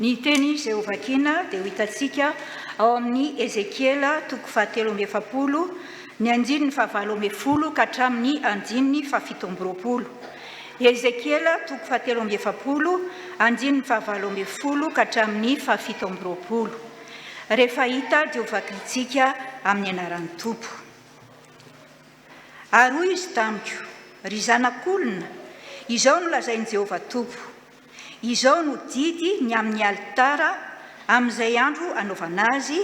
Ny teny izay ho vakiana dia ho hitantsika ao amin'ny Ezekiela 7:7, ny 9:20 ka hatramin'ny 9:17. Ezekiela 7:7, 9:20 ka hatramin'ny 17. Rehefa hita dia ho vakintsika amin'ny anaran'ny Tompo. Ary hoy izy tamiko, ry zanak'olona, izao no lazain'i Jehovah Tompo. Izao no didy ny amin'ny alitara amin'izay andro anaovana azy,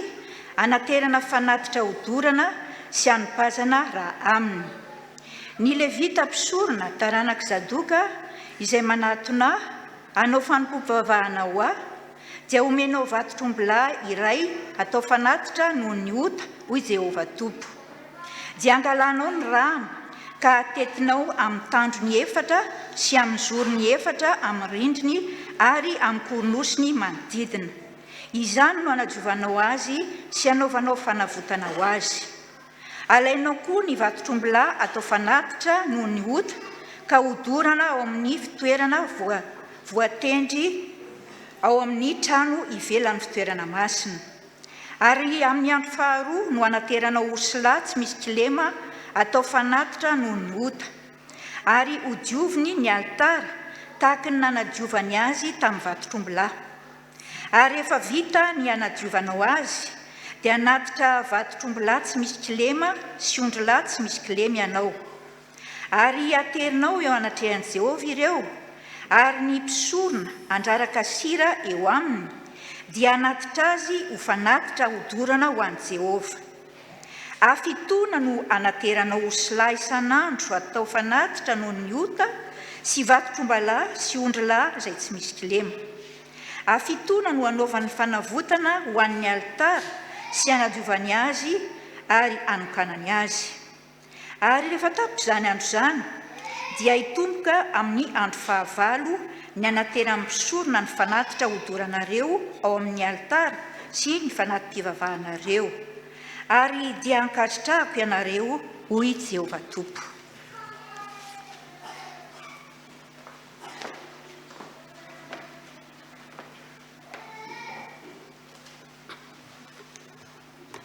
anaterana fanatitra hodorana sy anipazana raha aminy. Ny levita mpisorona taranaka Zadoka izay manatona hanao fanompoam-pivavahana ho ahy, dia omenao vato-trombilahy iray atao fanatitra noho ny ota, hoy Jehovah Tompo. Dia angalanao ny rano ka atetinao amin'ny tandrony efatra sy amin'ny zorony efatra amin'ny rindriny ary amin'ny kornosiny manodidina. Izany no hanadiovanao azy sy hanaovanao fanavotana ho azy. Alainao koa ny vato-trombilahy atao fanatitra noho ny ota ka hodorana ao amin'ny fitoerana voatendry ao amin'ny trano ivelan'ny fitoerana masina. Ary amin'ny andro faharoa no hanateranao osilahy tsy misy kilema atao fanatitra noho ny ota. Ary hodioviny ny alitara tahaka ny nanadiovany azy tamin'ny vato-trombilahy. Ary rehefa vita ny hanadiovanao azy, dia hanatitra vato-trombilahy tsy misy kilema sy ondrilahy tsy misy kilema ianao. Ary aterinao eo anatrehan'i Jehovah ireo, ary ny mpisorona andraraka sira eo aminy, dia hanatitra azy ho fanatitra hodorana ho an'i Jehovah. Afitona no anateranao osilahy isan'andro atao fanatitra noho ny ota sy vato-trombilahy sy ondrilahy izay tsy misy kilema. Afitona no anaovan'ny fanavotana ho an'ny alitara sy hanadiovany azy ary hanokanany azy. Ary rehefa tapitra izany andro izany, dia hitomboka amin'ny andro fahavalo ny hanateran'ny mpisorona ny fanatitra hodoranareo ao amin'ny alitara sy ny fanatim-pivavahanareo. Ary dia ankatrotrahako ianareo, hoy Jehovah Tompo.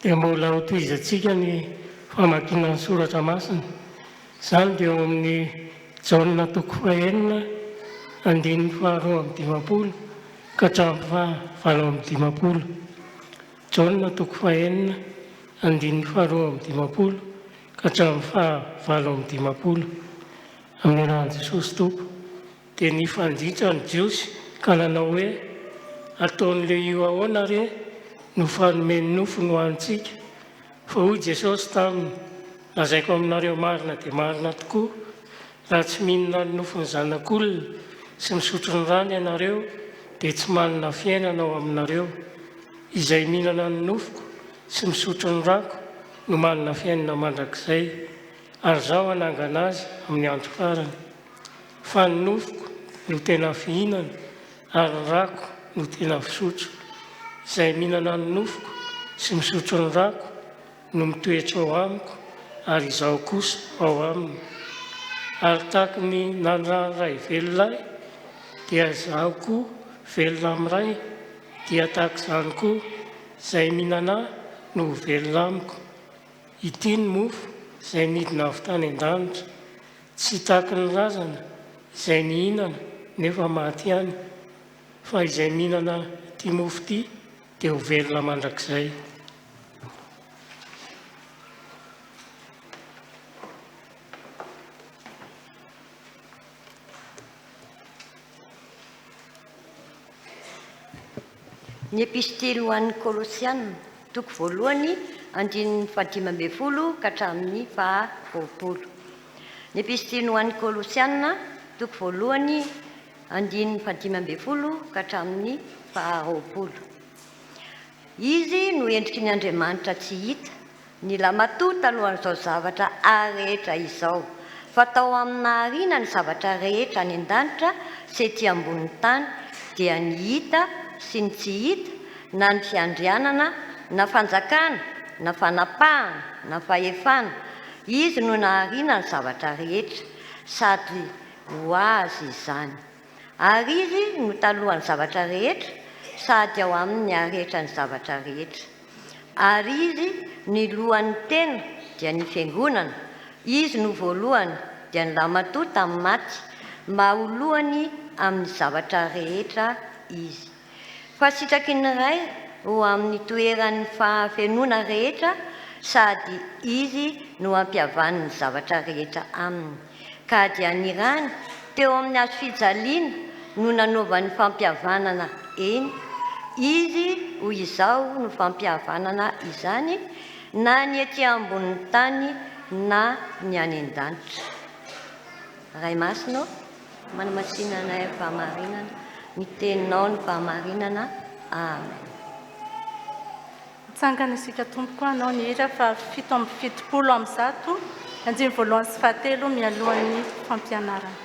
Dia mbola ho tohizantsika ny famakiana ny soratra masina. Izany dia eo amin'ny Jaona 9:2-20 ka hatramin'ny 7:20. Jaona 9:2-20 ka hatramin'ny 7:20. Amin'ny anaran'i Jesosy Tompo. Dia ny fanditra ny Jiosy ka nanao hoe ataon'ilay io ahoana re no fanomeny nofo no antsika. Fa hoy Jesosy taminy, lazaiko aminareo marina dia marina tokoa, raha tsy mihinana ny nofony zanak'olona sy misotro ny rano ianareo dia tsy manana fiainana ao aminareo. Izay mihinana ny nofoko sy misotro ny rako no manana fiainana mandrakizay, ary zaho hanangana azy amin'ny andro farany. Fa ny nofoko no tena fihinana ary ny rako no tena fisotro. Izay mihinana ny nofoko sy misotro ny rako no mitoetra ao amiko, ary izaho kosa ao aminy. Ary tahaka ny nandrany ray velolahy, dia izaho koa velona amin'ray, dia tahaka izany koa izay mihinana no velona amiko. Ity ny mofo izay nidina avy tany an-danitra, tsy tahaka ny razana izay nihinana nefa maty ihany, fa izay mihinana ity mofo ity dia ho velona mandrakizay. Ny epistily ho an'ny Kolosianina, 1:15 ka hatramin'ny 20. Ny epistily ho an'ny Kolosianina, 1:15 andiny fadimy amby folo ka hatramin'ny faharoapolo. Izy no endriky ny Andriamanitra tsy hita, ny lamatoa talohan'izao zavatra rehetra izao, fatao amin'nahariana ny zavatra rehetra any an-danitra sy ety ambony tany, dia ny hita sy ny tsy hita, na ny fiandrianana, na fanjakana, na fanapahana, na fahefana. Izy no nahariana ny zavatra rehetra, sady ho azy izany. Ary izy no talohan'ny zavatra rehetra, sady ao amin'ny harehetra ny zavatra rehetra. Ary izy ny lohan'ny tena dia ny fiangonana. Izy no voalohany dia ny lamatoa tamin'ny maty, mba ho lohany amin'ny zavatra rehetra izy. Fa sitraky ny ray ho amin'ny toeran'ny fahafenona rehetra, sady izy no ampihavan'ny zavatra rehetra aminy. Ka dia nirany teo amin'ny hazo fijaliana no nanaovan'ny fampihavanana eny. Izy ho izao no fampihavanana izany, na ny ety ambonin'ny tany na ny any an-danitra. Ray Masina, manamasina anay fahamarinana, ny teninao ny fahamarinana. Amen. Tsangana isika tompoko anao ny hira fa 7:70, andimy voalohany sy fahatelo mialohan'ny fampianarana.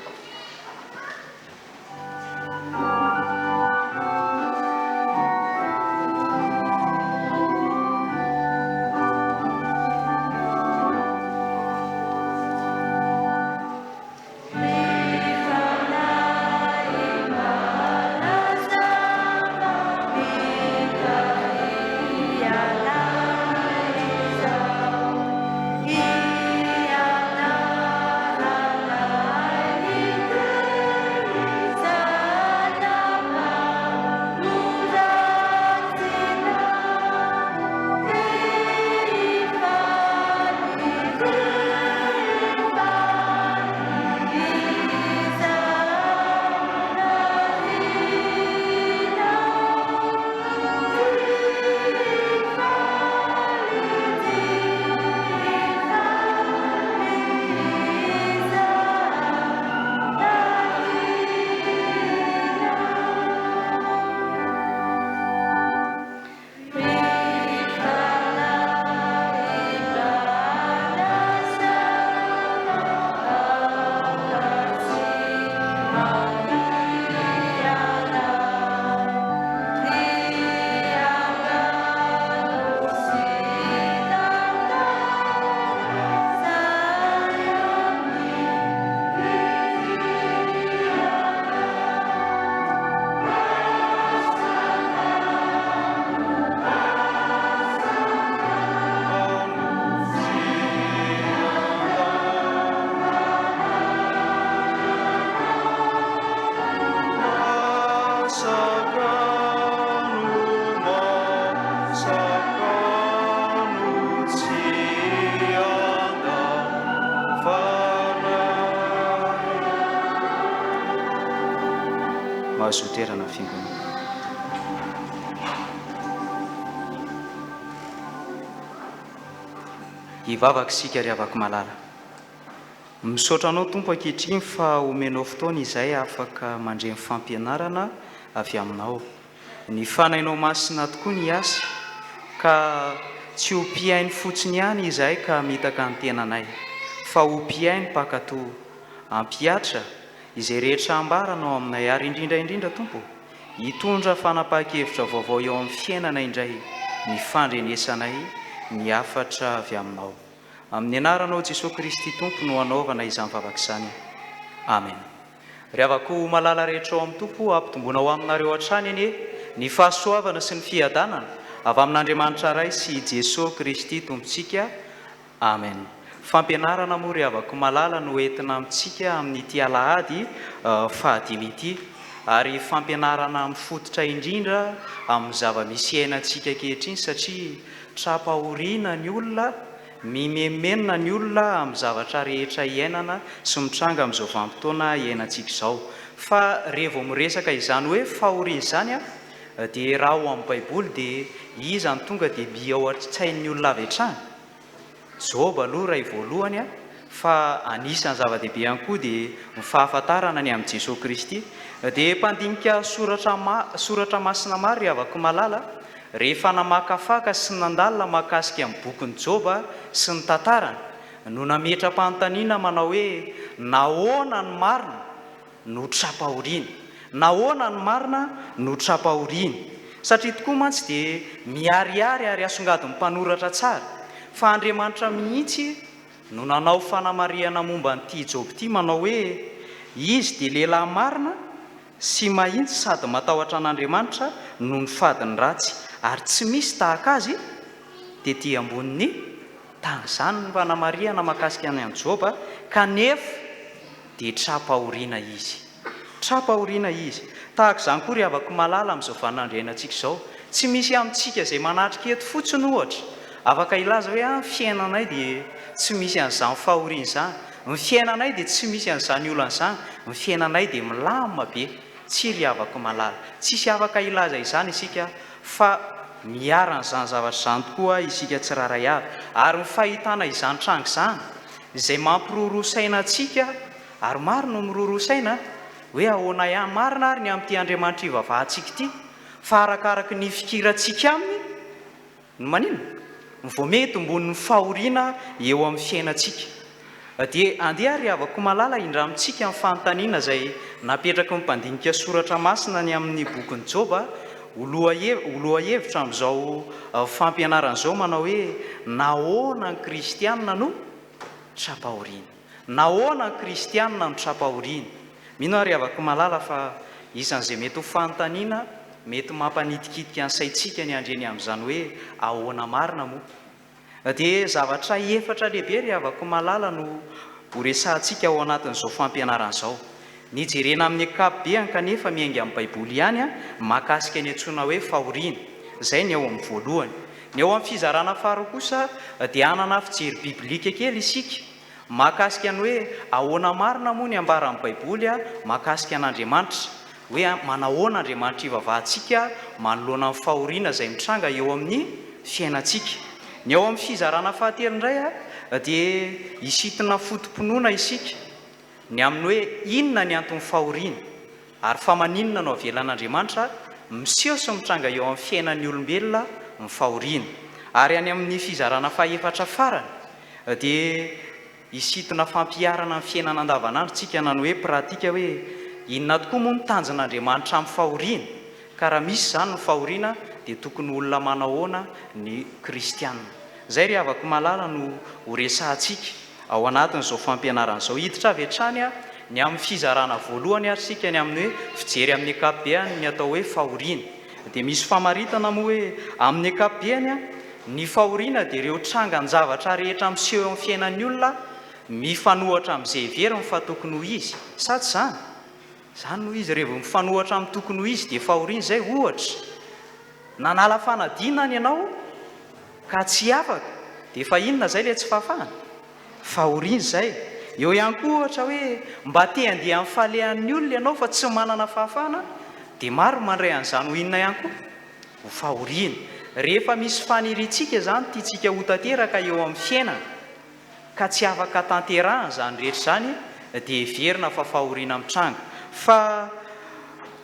Toerana fiangonana. Hivavaka isika ry avaka malala. Misaotra anao tompo ankehitriny fa omenao fotoana izay afaka mandremy fampianarana avy aminao. Ny fanainao masina tokoa ny asa, ka tsy ho mpiainy fotsiny ihany izay ka mitaka ny tenanay, fa ho mpiainy mpakatoa, ampiatra izay rehetra ambaranao aminay, ary indrindra tompo hitondra fanapahan-kevitra vaovao eo amin'ny fiainana indray, ny fandrenesanay ny afatra avy aminao. Amin'ny anaranao Jesosy Kristy tompo no anaovana izany vavaka izany. Amen. Ry havako malala rehetra ao amin'ny tompo, ampitomboana ao aminareo hatrany anie ny fahasoavana sy ny fiadanana avy amin'Andriamanitra ray sy Jesosy Kristy tompontsika. Amen. Fampianarana moa ry havako malala no entina amintsika amin'ity alahady fahadimy ity, ary fampianarana mifototra indrindra amin'ny zava-misy ainantsika ankehitriny, satria trapahoriana ny olona, mimemenina ny olona amin'ny zavatra rehetra iainana sy mitranga amin'izao vanim-potoana iainantsika izao. Fa rehefa miresaka izany hoe fahoriana izany dia raha ao amin'ny baiboly dia izany tonga dia bia ao an-tsain'ny olona avy hatrany. Job aloha ray voalohany fa anisan'ny zava-dehibe ihany koa dia mifahafantarana ny amin'ny Jesosy Kristy. Dia mpandinika soratra masina maro ry havako malala, rehefa namakafaka sy nandalina mahakasika amin'ny bokin'ny Joba sy ny tantarany no nametra-panontaniana manao hoe nahoana ny marina no trapahoriana, nahoana ny marina no trapahoriana. Satria tokoa mantsy dia miariary ary asongadiny mpanoratra tsara fa Andriamanitra mihitsy no nanao fanamariana momba n'ity Job ity manao hoe izy dia lehilahy marina sy mahitsy sady matahotra an'Andriamanitra no ny fadiny ratsy ary tsy misy tahaka azy tetỳ ambonin'ny tany. Izany ny fanamariana mahakasika any Joba, kanefa dia trapahoriana izy, trapahoriana izy. Tahaka izany koa ry havako malala amin'izao fanandrianantsika izao, tsy misy amintsika izay manatrika eto fotsiny ohatra afaka ilaza hoe fiainanay dia tsy misy an'izany fahoriana izany, ny fiainanay dia tsy misy an'izany olana izany, ny fiainanay dia milamina be. Tsy ry havako malala, tsisy afaka ilaza izany isika fa miaran'izany zavatra izany tokoa isika tsiraray avy. Ary ny fahitana izany tranga izany izay mampirorosaina antsika, ary maro no mirorosaina hoe ahoana ihany marina ary ny amin'ity Andriamanitra ivavahantsika ity, fa arakaraka ny fikirantsika aminy no manino mivomety ambony ny fahoriana eo amin'ny fiainantsika. Dia andeha ry havako malala indramitsika amin'ny fanontaniana izay napetraka ny mpandinika soratra masina ny amin'ny bokin'ny Joba, oloha hevitra amin'izao fampianaran'izao manao hoe nahoana ny kristianina no trapahoriana, nahoana ny kristianina no trapahoriana. Mino ary havako malala fa isan'izay mety ho fanontaniana mety mampanitikidika ny saintsika ny andreny amin'izany hoe ahoana marina moa. Dia zavatra efatra lehibe ry havako malala no horesantsika ao anatin'izao fampianaran'izao. Nijerena amin'ny ankapobeny kanefa miainga amin'ny Baiboly ihany mahakasika ny antsoina hoe fahoriana. Izay ny ao amin'ny voalohany. Ny ao amin'ny fizarana faharoa kosa dia anana fijery biblika kely isika mahakasika ny hoe ahoana marina moa ny ambara amin'ny Baiboly mahakasika an'Andriamanitra, hoe manahoana Andriamanitra ivavahantsika manoloana amin'ny fahoriana izay mitranga eo amin'ny fiainantsika. Ny ao amin'ny fizarana fahatelo indray dia isitina fotom-pinoana isika ny amin'ny hoe inona ny antony fahoriana ary fa maninona no avelan'Andriamanitra miseho sy mitranga eo amin'ny fiainan'ny olombelona ny fahoriana. Ary any amin'ny fizarana fahaefatra farany dia isitina fampiarana amin'ny fiainana andavanandro tsika nany hoe pratika hoe inona tokoa moa mitanjon'Andriamanitra amin'ny fahoriana, ka raha misy izany ny fahoriana dia tokony olona manahoana ny kristianina. Izay ry havako malala no horesantsika ao anatin'izao fampianaran'izao. Hiditra avy hatrany ny amin'ny fizarana voalohany arsika ny amin'ny hoe fijery amin'ny ankapobeny ny atao hoe fahoriana. Dia misy famaritana moa hoe amin'ny ankapobeny ny fahoriana dia ireo trangan-javatra rehetra miseho eo amin'ny fiainan'ny olona mifanohatra amin'izay heveriny fa tokony ho izy, sa tsy izany? Izany no izy rehefa mifanohatra amin'ny tokony ho izy dia fahoriana izay. Ohatra nanala fanadinana ianao ka tsy afaka dia fa inona izay ilay tsy fahafahana? Fahoriana izay. Eo ihany koa ohatra hoe mba te handeha amin'ny falehan'ny olona ianao fa tsy manana fahafahana dia maro mandray an'izany ho inona ihany koa? Ho fahoriana. Rehefa misy faniritsika izany tiatsika ho tanteraka eo amin'ny fiainana ka tsy afaka tanterahana izany rehetra izany dia heverina fa fahoriana mitranga. Fa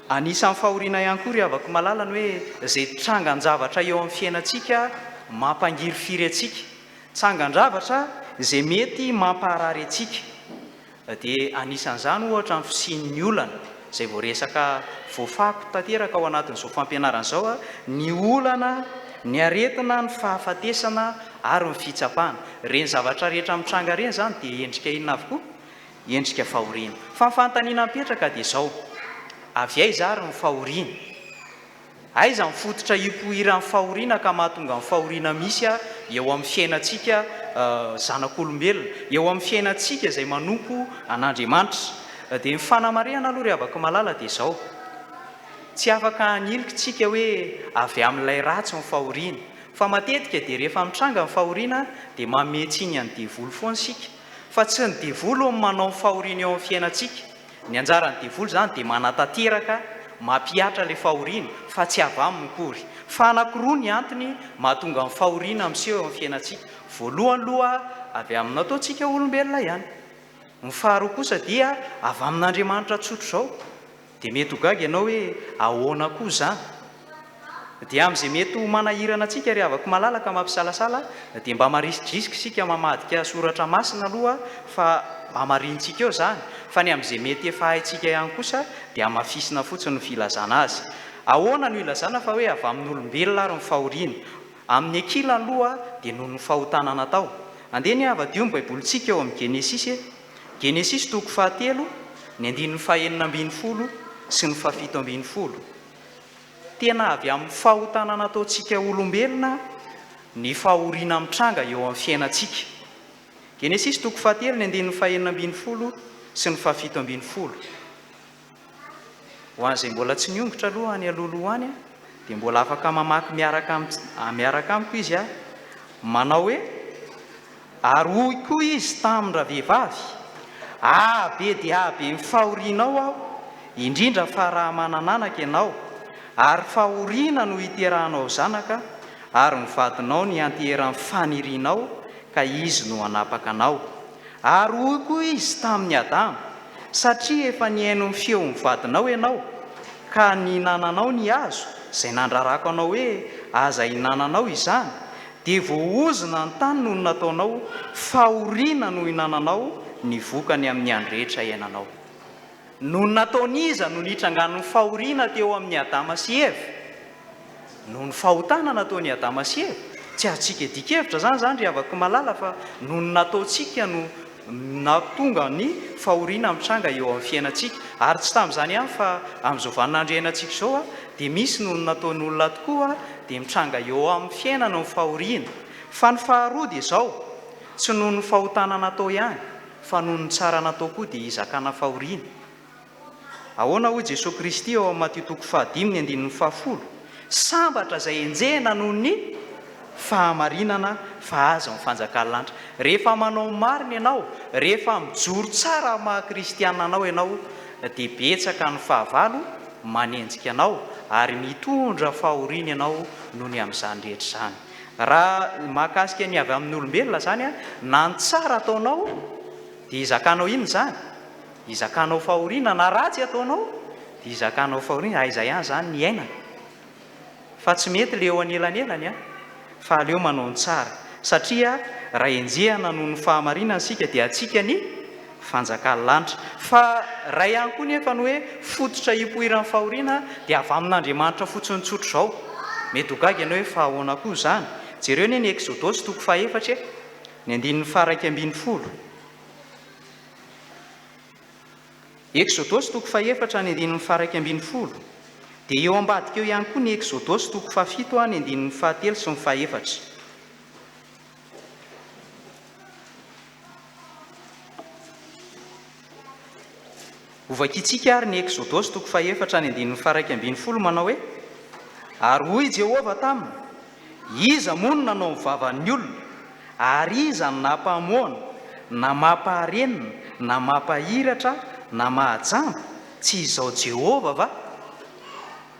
anisan'ny fahoriana ihany koa ry havako malala ny hoe izay trangan-javatra eo amin'ny fiainantsika mampangiry firy antsika, trangan-javatra izay mety mampaharary antsika. Dia anisan'izany ohatra amin'ny fisian'ny olana izay voaresaka voafako tanteraka ao anatin'izao fampianaran'izao ny olana, ny aretina, ny fahafatesana ary ny fitsapana. Reny zavatra rehetra mitranga reny izany dia endrika inona avokoa? Endrika fahoriana. Fa ny fanontaniana mipetraka dia izao: avy aiza ary ny fahoriana? Aiza mifototra hipoiran'ny fahoriana ka mahatonga ny fahoriana misy eo amin'ny fiainantsika zanak'olombelona, eo amin'ny fiainantsika izay manompo an'Andriamanitra? Dia ny fanamariana aloha ry havako malala dia izao: tsy afaka hanilika tsika hoe avy amin'ilay ratsy ny fahoriana, fa matetika dia rehefa mitranga ny fahoriana dia mametsiny any devolo foana sika, fa tsy ny devolo manao ny fahoriana eo amin'ny fiainantsika. Ny anjaran'ny devolo izany dia manatanteraka mampiatra ilay fahoriana fa tsy avy aminy kory. Fa anankiroa ny antony mahatonga amin'ny fahoriana miseho amin'ny fiainantsika. Voalohany aloha avy amin'ny nataontsika olombelona ihany. Ny faharoa kosa dia avy amin'Andriamanitra tsotro zao. Dia mety ho gaga ianao hoe ahoana koa zany. Dia amin'izay mety ho manahirana antsika ry havako malalaka mampisalasala dia mba marisitrisika isika mamadika soratra masina aloha fa amarintsika eo zany. Fa ny amin'izay mety efa haintsika ihany kosa dia mafisina fotsiny ny filazana azy. Ahoana no ilazana fa hoe avy amin'ny olombelona ary ny fahoriana. Amin'ny ankilany aloha dia noho ny fahotana natao. Andeha ny avadio ny baibolintsika eo amin'ny Genesis. Genesis toko 7, ny 9:12 sy ny 7:10. Tena avy amin'ny fahotana nataontsika olombelona ny fahoriana mitranga eo amin'ny fiainantsika. Genesis toko 7, ny 9:12 sy ny 7:10. Ho an'izay mbola tsy niongotra aloha ny alohaloha any dia mbola afaka mamaky miaraka amiko izy manao hoe ary hoy koa izy tamin-dra vehivavy be dia be ny fahorianao aho indrindra fa raha manananaka ianao ary fahoriana no hiterahanao zanaka ary ny vadinao ny anteran'ny fanirianao ka izy no anapaka anao. Ary hoy koa izy tamin'ny Adama satria efa nihaino ny feon'ny vadinao ianao ka ninananao ny azo izay nandrarako anao hoe aza hinananao izany dia voaozina ny tany no nataonao fahoriana no hinananao ny vokany amin'ny andro rehetra iainanao. No nataon'iza no nitrangan'ny fahoriana teo amin'ny Adama sy Eva. No ny fahotana nataon'ny Adama sy Eva. Tsy azontsika dikevitra zany ry havako malala fa no nataontsika no natonga ny fahoriana mitranga eo amin'ny fiainantsika. Ary tsy tamin'izany ihany fa amin'izao vaninandro iainantsika zao dia misy no nataon'olona tokoa dia mitranga eo amin'ny fiainana ny fahoriana. Fa ny faharoa dia izao, tsy noho ny fahotana natao ihany fa noho ny tsara natao koa dia hizakana fahoriana. Ahoana hoy Jesosy Kristy ao amin'ny Matteo toko 5:10. Sambatra izay enjehana noho ny fahamarinana fa aza ny fanjakana lanitra. Rehefa manao marina ianao, rehefa mijoro tsara maha-kristianina anao ianao dia betsaka ny fahavalo manenjika anao ary mitondra fahoriana ianao noho ny amin'izany rehetra izany. Raha mahakasika ny avy amin'ny olombelona zany na ny tsara ataonao dia hizakanao ino zany? Hizakanao fahoriana. Na ratsy ataonao dia hizakanao fahoriana. Aiza ihany zany ny ainana. Fa tsy mety le eo anelanelany fa aleo manao ny tsara satria raha enjehana noho ny fahamarinana sika dia atsika ny fanjakana lanitra. Fa raha ihany koa nefa ny hoe fototra hipoiran'ny fahoriana dia avy amin'Andriamanitra fotsiny tsotro zao. Mety ho gaga ianao hoe fa ahoana koa zany? Jereo ny Exodosy toko 4, ny 1:12. Exodosy toko 4, ny 1:12. Dia eo ambadika eo ihany koa ny Exodosy toko 7, ny 1:13 sy ny 14. Ovakitsika ary ny Exodosy toko 4, ny 1:11 manao hoe ary hoy Jehovah taminy, iza moa no nanao ny vavan'ny olona ary iza no nampamoana na mampaharenina na mampahiratra na mahajamba tsy izao Jehovah va?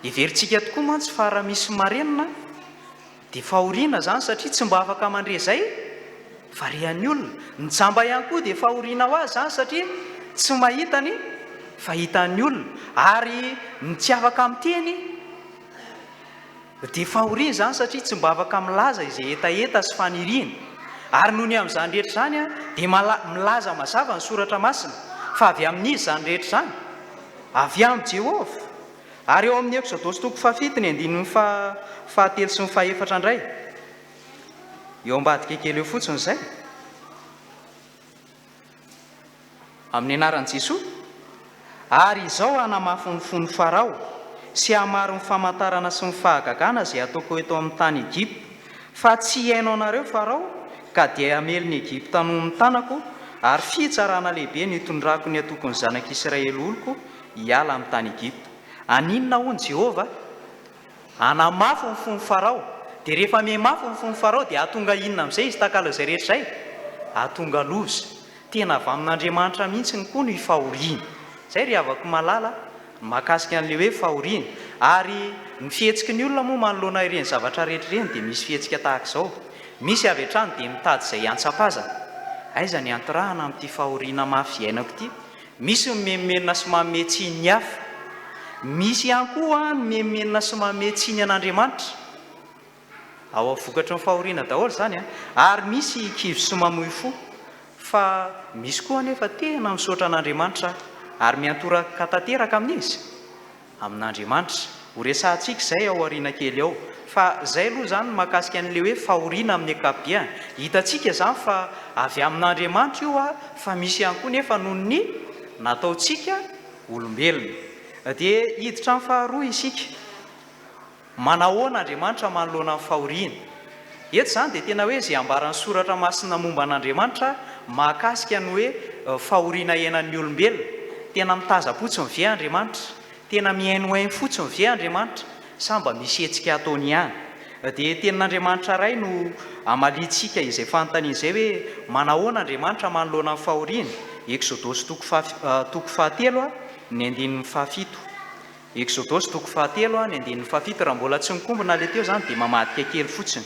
Iverintsika tokoa mantsy fa raha misy marenina dia fahoriana zany satria tsy mba afaka mandre zay varian'ny olona. Ny jamba ihany koa dia fahoriana ho azy zany satria tsy mahita ny fahitan'ny olona ary ny tsy afaka miteny dia fahoriana zany satria tsy mba afaka milaza izay etaeta sy faniriana. Ary noho ny amin'izany rehetra zany dia milaza mazava ny soratra masina fa avy amin'izy zany rehetra zany, avy amin'ny Jehovah. Ary eo amin'ny Exodosy toko 7, ny 13 sy ny 14 indray. Eo ambadika kely eo fotsiny izay. Amin'ny anaran'i Jesosy, ary izao hanamafy ny fon'ny Farao sy hamaro ny famantarana sy ny fahagagana izay ataoko eto amin'ny tany Egipta. Fa tsy haino anareo Farao ka dia hamely ny Egipta noho ny tanako ary fitsarana lehibe ny tondrako ny atoko ny zanak'Israely oloko hiala amin'ny tany Egipta. Aninona hoy Jehovah? Hanamafy ny fon'ny Farao. Dia rehefa mihamafy ny fon'ny Farao dia atonga inona amin'izay izy takala izay rehetra izay? Atonga loza. Tena avy amin'Andriamanitra mihitsy ny koa ny fahoriana. Izay ry havako malala mahakasika an'le hoe fahoriana. Ary ny fihetsiky ny olona moa manoloana ireny zavatra rehetra ireny dia misy fihetsika tahaka izao. Misy avy hatrany dia mitady izay antsapazana, aiza ny antirahana amin'ity fahoriana mafy iainako ity. Misy ny memenina sy mametsiny ny hafa, misy ihany koa ny memenina sy mametsiny an'Andriamanitra. Ao avokatry ny fahoriana daholo zany ary misy kivy sy mamoy fo, fa misy koa nefa tena misaotra an'Andriamanitra ary miantoraka tanteraka amin'izy amin'Andriamanitra. Ho resahantsika izay ao aoriana kely ao, fa izay aloha zany mahakasika an'le hoe fahoriana amin'ny ankapobeny. Hitantsika zany fa avy amin'Andriamanitra io fa misy ihany koa nefa noho ny nataontsika olombelona. Dia hiditra amin'ny faharoa isika, manahoana Andriamanitra manoloana amin'ny fahoriana. Eto zany dia tena hoe izay ambaran'ny soratra masina momba an'Andriamanitra mahakasika ny hoe fahoriana iainan'ny olombelona. Tena mitaza-potsiny ve Andriamanitra? Tena mihainohaino fotsiny ve Andriamanitra? Sa mba misy hetsika ataony ihany? Dia tenin'Andriamanitra ray no amalitsika izay fanontaniana izay hoe manahoana Andriamanitra manoloana amin'ny fahoriana. Exodosy toko 7 ny 7. Exodosy toko 7 ny 7. Raha mbola tsy mikombona le teo zany dia mamadika kely fotsiny.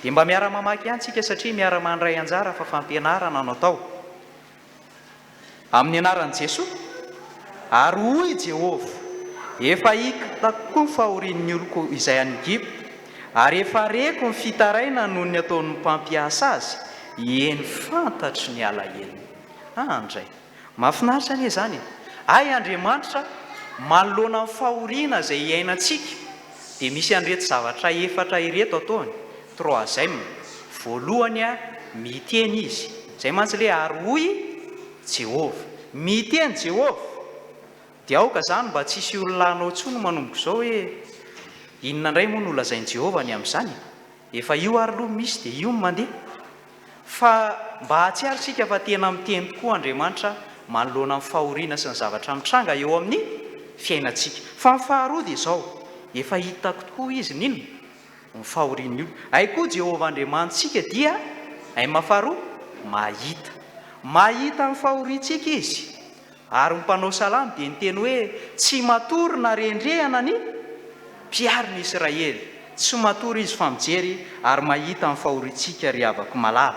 Dia mba miara-mamaky ihany tsika satria miara-mandray anjara fa fampianarana no atao. Amin'ny anaran'i Jesosy, ary hoy Jehovah, efa hitako ny fahorian'ny oloko izay any Egypta, ary efa reko ny fitaraina noho ny ataon'ny mpampiasa azy, eny fantatry ny alahelo. Andray, mahafinaritra anie zany. Ay Andriamanitra manoloana amin'ny fahoriana izay iainantsika dia misy an'ireto zavatra efatra ireto ataony. Troisième, voalohany miteny izy. Izay mantsy le ary hoy Jehovah, miteny Jehovah. Dia aoka zany mba tsisy olona anao tsony manomboka izao hoe inona indray moa no lazain'i Jehovah ny amin'izany. Efa io ary aloha misy dia io mandeha. Fa mba hatsiaro sika fa tena miteny tokoa Andriamanitra manoloana amin'ny fahoriana sy ny zavatra mitranga eo amin'ny fiainantsika. Fa ny faharoa dia izao, efa hitako tokoa izy nino ny fahorian'ny io. Ay koa Jehovah Andriamanitsika dia ay mahafaharoa mahita. Mahita ny fahoriantsika izy. Ary ny mpanao salamy dia niteny hoe tsy matory na rendrehana ny mpiarin'i Israely. Tsy matory izy fa mijery ary mahita ny fahoriantsika ry havako malala.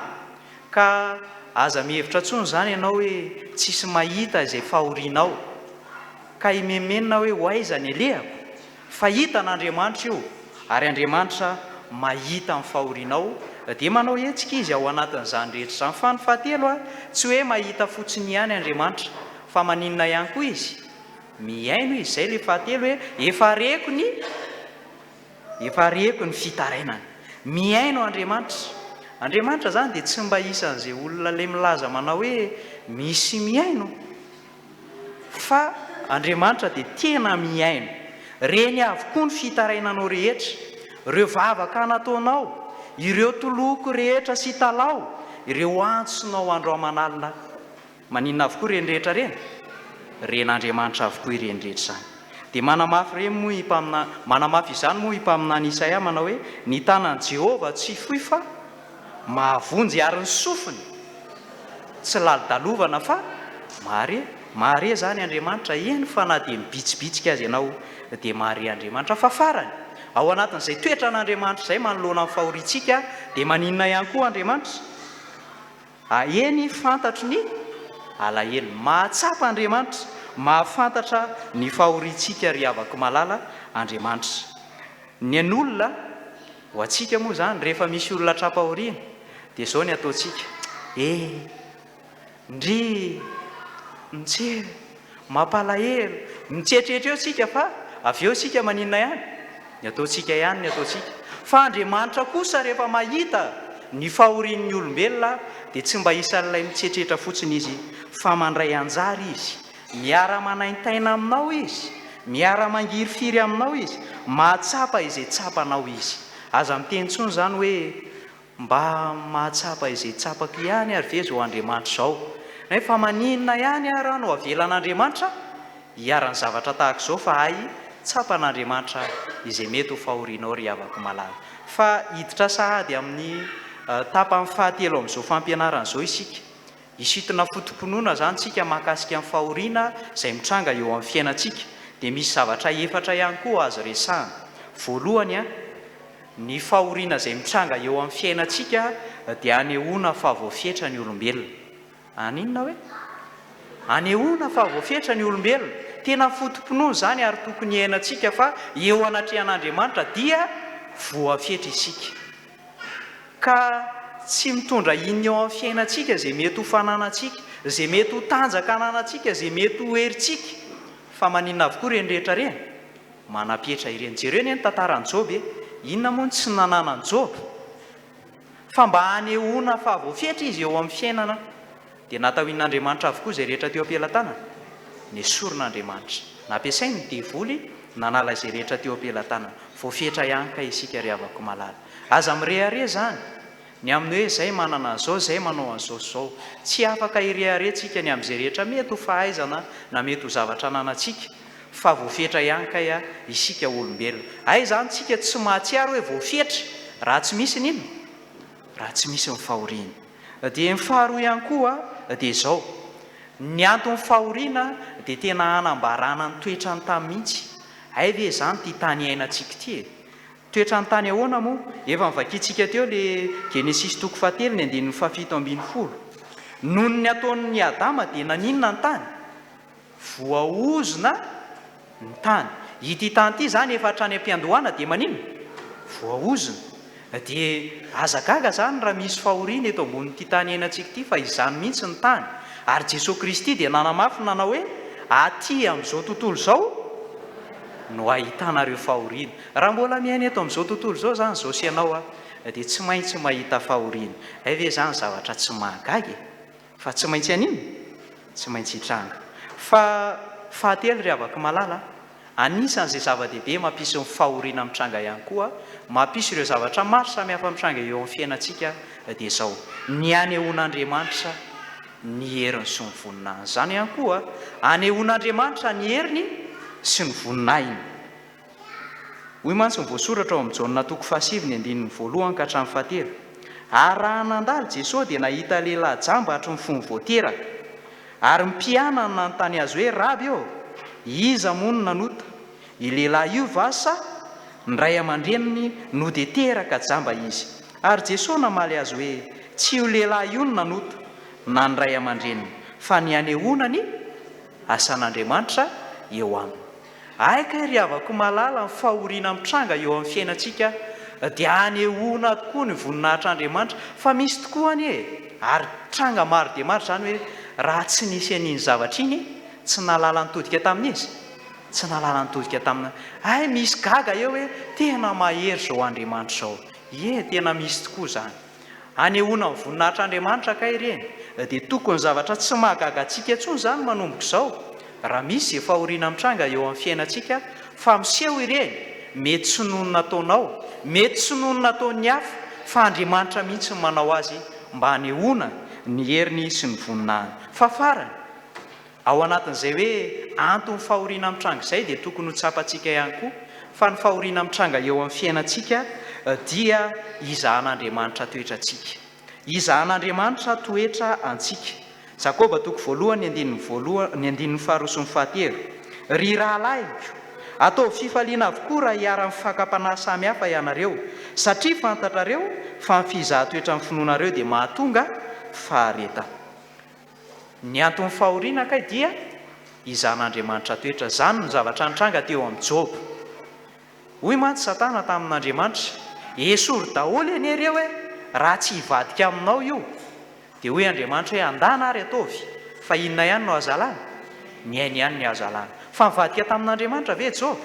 Ka aza mihevitra tsony zany ianao hoe tsisy mahita izay fahorianao, ka imemenina hoe ho aiza ny alehako. Fa hita n'Andriamanitra io, ary Andriamanitra mahita ny fahorianao dia manao hetsika izy ao anatin'izany rehetra izany. Fa ny fahatelo tsy hoe mahita fotsiny ihany Andriamanitra, fa maninona ihany koa izy miaino izy. Izay le fahatelo hoe efa reko ny fitarainany. Miaino Andriamanitra. Andriamanitra zany dia tsy mba isan'izay olona le milaza manao hoe misy miaino, fa Andriamanitra dia tena miaino. Reny avokoa ny fitarainanao rehetra, ireo vavaka nataonao, ireo toloko rehetra sy talao, ireo antsonao andro aman'alina. Maninona avokoa reny rehetra reny? Ren'Andriamanitra avokoa ireny rehetra zany. Dia manamafy izany moa himpaminany Isaia manao hoe ny tanan'i Jehovah tsy fohy fa mahavonjy ary ny sofiny tsy lalidalovana fa mahare zany Andriamanitra. Eny fa na dia mibitsibitsika azy ianao dia mahare Andriamanitra. Fa farany ao anatin'izay toetra n'Andriamanitra izay manoloana amin'ny fahoriantsika dia maninona ihany koa Andriamanitra? Eny fantatry ny alahelo. Mahatsapa Andriamanitra, mahafantatra ny fahoriantsika ry havako malala Andriamanitra. Ny an'olona ho antsika moa zany rehefa misy olona trapahoriana dia izao ny ataontsika: ndry mijery mampalahelo, mitsetretra eo tsika, fa avy eo tsika maninona ihany? Ny ataontsika ihany ny ataontsika. Fa Andriamanitra kosa rehefa mahita ny fahorian'ny olombelona dia tsy mba isan'ilay mitsetretra fotsiny izy, fa mandray anjara izy, miara-manaintaina aminao izy, miara-mangiry-firy aminao izy, mahatsapa izay tsapanao izy. Aza miteny tsony zany hoe mba mahatsapa izay tsapako ihany ary ve zao Andriamanitra izao. Nefa maninona ihany ary no avelan'Andriamanitra hiara-ny zavatra tahaka izao, fa ay tsapan'Andriamanitra izay mety ho fahorianao ry havako malala. Fa hiditra sahady amin'ny tapany fahatelo amin'izao fampianarana izao isika. Isitona fotom-pinoana zany tsika mahakasika amin'ny fahoriana izay mitranga eo amin'ny fiainantsika. dia misy zavatra efatra ihany koa azo resahana. Voalohany a, ny fahoriana izay mitranga eo amin'ny fiainantsika dia anehoana fa voafetra ny olombelona. Aninona hoe? Anehoana fa voafetra ny olombelona. Tena fotom-pinoana izany ary tokony iainantsika fa eo anatrehan'Andriamanitra dia voafetra isika. Ka tsy mitondra inona eo amin'ny fiainantsika izay mety ho fananantsika, izay mety ho tanjaka ananantsika, izay mety ho herintsika. Fa maninona avokoa ireny rehetra ireny? Manapietra ireny. Jereo ny tantaran'i Job, inona moa tsy nananan'i Job? Fa mba hanehoana fa voafetra izy eo amin'ny fiainana dia natao in'Andriamanitra avokoa izay rehetra teo am-pelantanana. Nesorin'Andriamanitra. Nampiasainy ny devoly nanala izay rehetra teo am-pelantanana. Voafetra ihany ka isika ry havako malala. Aza mirehare zany. Ny amin'ny hoe izay manana an'izao, izay manao an'izao. Tsy afaka ireharentsika ny amin'izay rehetra mety ho fahaizana na mety ho zavatra ananantsika. Fa voafetra ihany ka isika olombelona. Ay zany tsika tsy mahatsiaro hoe voafetra raha tsy misy n'inona? Raha tsy misy ny fahoriana. Dia ny faharoa ihany koa dia izao. Ny antony fahoriana dia tena hanambarana ny toetrany tany mihitsy. Ay ve zany ty tany iainantsika ty? Toetrany tany ahoana moa? Efa nivakiantsika teo le Genesis 3:7-7. Noho ny ataon'ny Adama dia naninona ny tany? Voahozona ny tany. Ity tany ity zany efa hatrany am-piandohana dia maninona? Voahozona. Dia azagaga zany raha misy fahoriana eto ambonin'ity tany iainantsika ity fa izany mihitsy ny tany. Ary Jesosy Kristy dia nanamafy nanao hoe aty amin'izao tontolo izao no ahitanareo fahoriana. Raha mbola miaina eto amin'izao tontolo izao zany izao sy ianao dia tsy maintsy mahita fahoriana. Ay ve zany zavatra tsy mahagagy? Fa tsy maintsy an'inona? Tsy maintsy hitranga. Fa fahatelo ry havako malala, anisan'izay zava-dehibe mampisy ny fahoriana mitranga ihany koa, mampisy ireo zavatra maro samihafa mitranga eo amin'ny fiainantsika dia izao. Ny anehoan'Andriamanitra ny heriny sy ny voninahiny. Zany ihany koa, anehoan'Andriamanitra ny heriny sy ny voninahiny. Hoy mantsy ny voasoratra ao amin'ny Jaonina 5:1-7. Ary raha nandalo Jesosy dia nahita lehilahy jamba hatry ny fony voateraka. Ary mpianana nanontany azy hoe, Raby eo, iza moa no nanota? I lehilahy io vasa ny ray aman-dreniny no dia teraka jamba izy. Ary Jesosy namaly azy hoe, tsy io lehilahy io no nanota na ny ray aman-dreniny, fa ny anehoana ny asan'Andriamanitra eo aminy. Aika ry havako malala ny fahoriana mitranga eo amin'ny fiainantsika dia anehoana tokoa ny voninahitr'Andriamanitra. Fa misy tokoa anie, ary tranga maro dia maro zany hoe raha tsy nisy an'iny zavatra iny tsy nalala nitodika tamin'izy, tsy nalala nitodika tamina. Ay misy gaga eo hoe tena mahery zao Andriamanitra zao. Tena misy tokoa zany. Anehoana ny voninahitr'Andriamanitra ka ireny dia tokony zavatra tsy mahagaga antsika intsony zany manomboka izao. Raha misy izay fahoriana mitranga eo amin'ny fiainantsika, fa miseho ireny, mety tsy noho ny nataonao, mety tsy noho ny nataon'ny hafa, fa Andriamanitra mihitsy ny manao azy mba hanehoana ny heriny sy ny voninahiny. Fa farany, ao anatin'izay hoe antony fahoriana mitranga izay dia tokony ho tsapantsika ihany koa fa ny fahoriana mitranga eo amin'ny fiainantsika dia izahan'Andriamanitra toetrantsika. Izahan'Andriamanitra toetra antsika. Jakoba 1:2-7. Ry rahalahiko, atao fifaliana avokoa raha hiara mifakam-panahy samihafa ianareo, satria fantatrareo fa ny fizahan-toetra ny finoanareo dia mahatonga fahareta. Ny antony fahoriana kay dia izahan'Andriamanitra toetra. Zany ny zavatra nitranga teo amin'ny Job. Hoy mantsy Satana tamin'Andriamanitra, esory daholo ianareo hoe raha tsy hivadika aminao io. Dia hoe Andriamanitra hoe andana ary ataovy, fa inona ihany no azalana? Ny ainy ihany ny azalana. Fa mivadika tamin'Andriamanitra ve Job?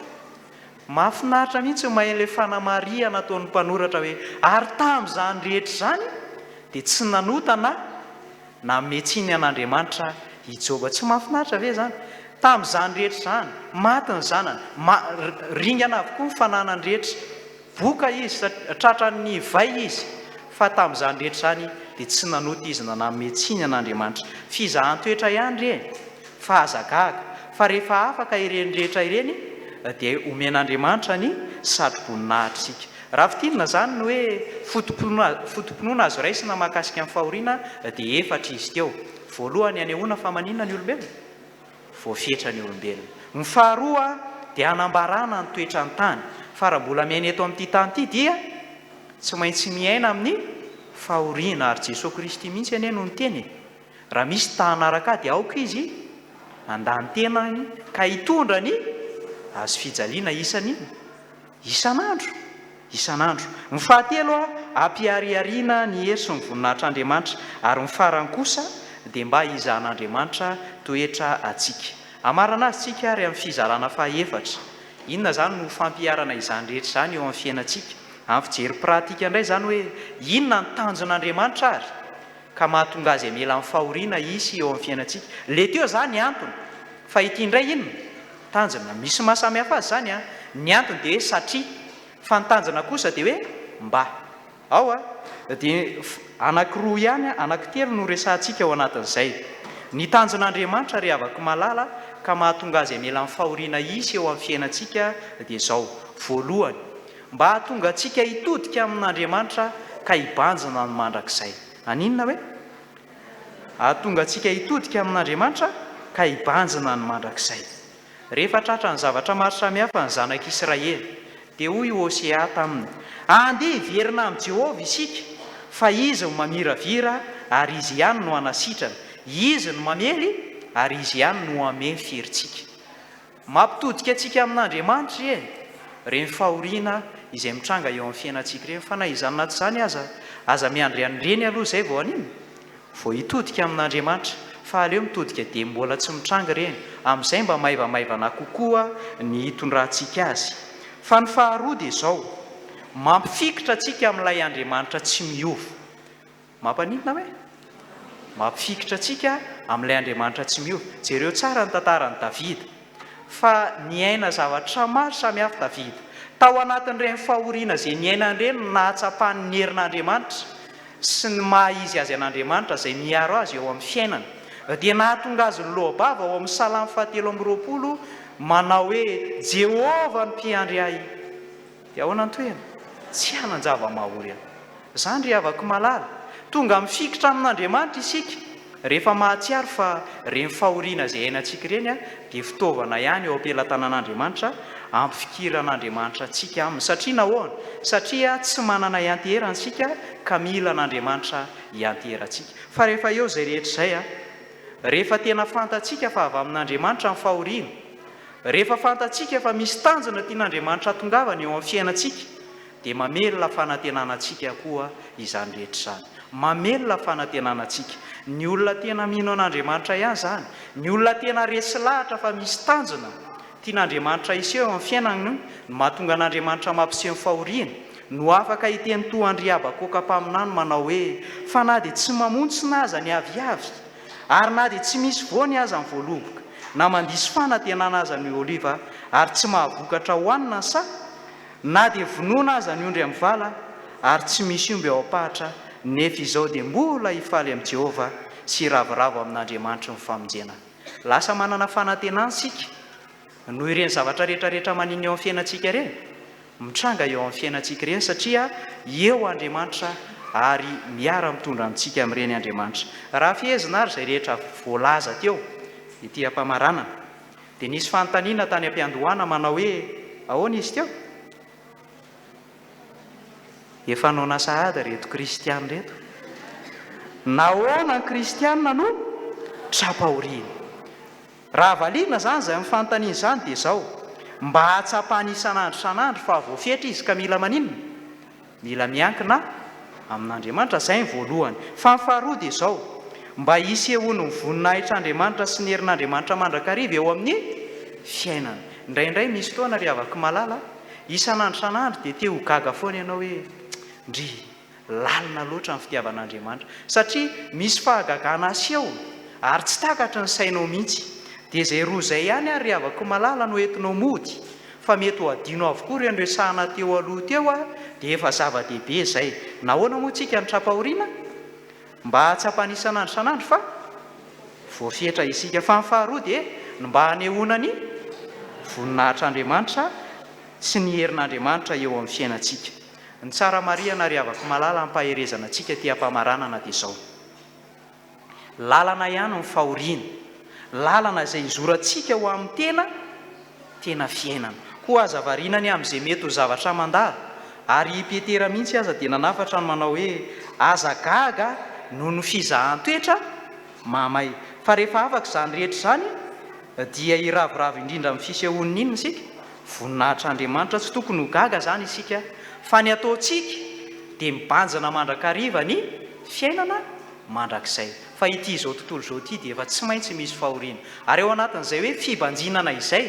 Mahafinaritra mihitsy mahay ilay fanamaria nataon'ny mpanoratra hoe ary tamin'izany rehetra zany dia tsy nanotana na metsiny an'Andriamanitra i Job. Tsy mahafinaritra ve zany? Tamin'izany rehetra zany, maty ny zanany, ringana avokoa ny fananany rehetra, boka izy, tratran'ny vai izy, fa tamin'izany rehetra zany dia tsy nanota izy na metsiny an'Andriamanitra. Fizahan-toetra ihany ireny, fa azagaga. Fa rehefa afaka ireny rehetra ireny dia omen'Andriamanitra ny satro-boninahitrsika. Raha fitinina zany ny hoe fotom-pinoana azo raisina mahakasika amin'ny fahoriana dia efatra izy teo. Voalohany anehoana fa maninona ny olombelona? Voafetra ny olombelona. Ny faharoa dia anambarana ny toetra ny tany, fa raha mbola miaina eto amin'ity tany ity dia tsy maintsy miaina amin'ny fahoriana, ary Jesosy Kristy mihitsy anie no ny teny. Raha misy tany araka dia aoka izy andany tenany ka hitondra ny azo fijaliana isan'andro. Ny fahatelo ampiariariana ny hery sy ny voninahitr'Andriamanitra, ary ny farany kosa dia mba hizahan'Andriamanitra toetra atsika. Amarana azy tsika ary amin'ny fizarana fahaefatra. Inona zany no fampiarana izany rehetra zany eo amin'ny fiainantsika? Amin'ny fijery pratika indray zany hoe inona ny tanjon'Andriamanitra ary ka mahatonga azy amela amin'ny fahoriana isy eo amin'ny fiainantsika. Le teo zany antony, fa ity indray inona tanjona? Misy mahasamihafa azy zany ny antony dia hoe satria, fa ny tanjona kosa dia hoe mba. Ao dia anankiroa ihany, anankitelo no resantsika ao anatin'izay. Ny tanjon'Andriamanitra rehavaka malala ka mahatonga azy amela amin'ny fahoriana isy eo amin'ny fiainantsika dia zao: voalohany, mba hahatonga antsika hitodika amin'Andriamanitra ka hibanjina ny mandrakizay. Aninona hoe? Hahatonga antsika hitodika amin'Andriamanitra ka hibanjina ny mandrakizay. Rehefa tratra ny zavatra maro samihafa ny zanak'Israely dia hoy Hosea taminy: andeha hiverina amin'ny Jehovah isika, fa izy no mamiravira ary izy ihany no anasitrana, izy no mamely ary izy ihany no ameny ferintsika. Mampitodika antsika amin'Andriamanitra reny fahoriana izay mitranga eo amin'ny fiainantsika reny. Fa na izany naty izany aza miandry an'ireny aloha zay vao anino vao hitodika amin'Andriamanitra, fa aleo mitodika dia mbola tsy mitranga reny, amin'izay mba maivamaivana kokoa ny hitondrantsika azy. Fa ny faharoa dia zao: mampifikitra antsika amin'ilay Andriamanitra tsy miova. Mampanintona hoe? Mampifikitra antsika amin'ilay Andriamanitra tsy miova. Jereo tsara ny tantaran'i Davida, fa niaina zavatra maro samihafa Davida. Tao anatin'ireny fahoriana izay niainany ireny nahatsapany ny herin'Andriamanitra sy ny maha-izy azy an'Andriamanitra izay miaro azy eo amin'ny fiainana, dia nahatonga azy ny lohabava ao amin'ny Salamy 7:20 manao hoe Jehovah ny mpiandry ahy. Dia ahoana ny toena? Tsy hanan-java-mahaory. Zany rehavaka malala, tonga mifikitra amin'Andriamanitra isika rehefa mahatsiaro fa reny fahoriana izay hainantsika ireny dia fitaovana ihany eo am-pelatanan'Andriamanitra ampifikiran'Andriamanitra antsika aminy. Satria nahoana? Satria tsy manana ianteherantsika ka mila an'Andriamanitra ianteherantsika. Fa rehefa eo zay rehetra izay rehefa tena fantatsika fa avy amin'Andriamanitra ny fahoriana, rehefa fantatsika fa misy tanjona tian'Andriamanitra tongavana eo amin'ny fiainantsika, dia mamelona fanantenanantsika koa izany rehetra izany. Mamelona fanantenanantsika. Ny olona tena mino an'Andriamanitra ihany zany, ny olona tena resy lahatra fa misy tanjona tian'Andriamanitra iseho amin'ny fiainana, no mahatonga an'Andriamanitra mampiseho ny fahoriana, no afaka hiteny toandry Abakoka mpaminany manao hoe: fa na dia tsy mamontsina aza ny aviavy, ary na dia tsy misy voany aza ny voaloboka, na mandisy fanantenana aza ny oliva, ary tsy mahavokatra hoanina ny sa, na dia vonoana aza ny ondry amin'ny vala, ary tsy misy omby ao am-pahatra, nefa izao dia mbola hifaly amin'i Jehovah sy ravoravo amin'Andriamanitra ny famonjena. Lasa manana fanantenana sika noho ireny zavatra rehetrarehetra maniny eo amin'ny fiainantsika ireny, mitranga eo amin'ny fiainantsika ireny, satria eo Andriamanitra ary miara mitondra amintsika amin'ireny Andriamanitra. Raha fihezina ary izay rehetra voalaza teo ity ampamaranana, dia nisy fanontaniana tany am-piandohana manao hoe: ahoana izy teo? Efa nao nasahada reto kristiana reto. Nahoana ny kristiana no trapahoriana? Raha valiana zany izay mifanontaniana izany dia zao: mba hatsapany isan'andro fa voafetra izy ka mila maninona? Mila miankina amin'Andriamanitra. Zay ny voalohany. Fa ny faharoa dia zao: mba hisehoany ny voninahitr'Andriamanitra sy ny herin'Andriamanitra mandrakariva eo amin'ny fiainana. Indraindray misy fotoana rehavaka malala, isan'andro dia te ho gaga foana ianao hoe: ndry lalina loatra ny fitiavan'Andriamanitra, satria misy fahagagana aseho ary tsy takatra ny sainao mihitsy. Dia izay roa izay ihany ary rehavaka malala no entinao mody, fa mety ho adino avokoa ireny resahana teo aloha teo dia efa zava-dehibe izay. Nahoana moa tsika ny trapahoriana? Mba hatsapany isan'andro fa voafetra isika. Fa ny faharoa dia mba hanehoana ny voninahitr'Andriamanitra sy ny herin'Andriamanitra eo amin'ny fiainantsika. Ny tsara mariana rehavaka malala ampaherezana antsika ty ampamaranana dia zao: lalana ihany ny fahoriana, lalana izay izorantsika ho amin'ny tena tena fiainana koa aza varinany amin'izay mety ho zavatra mandara ary petera mihitsy aza dia nanafatra ny manao hoe aza gaga no ny fizahan-toetra mamay fa rehefa afaka izany rehetra izany dia iravoravo indrindra amin'ny fisehoan'ny inona isika voninahitr'Andriamanitra tsy tokony ho gaga zany isika fa ny ataontsika dia mibanjana mandrakariva ny fiainana mandrakizay fa ity izao tontolo izao ity dia efa tsy maintsy misy fahoriana ary eo anatin'izay hoe fibanjinana izay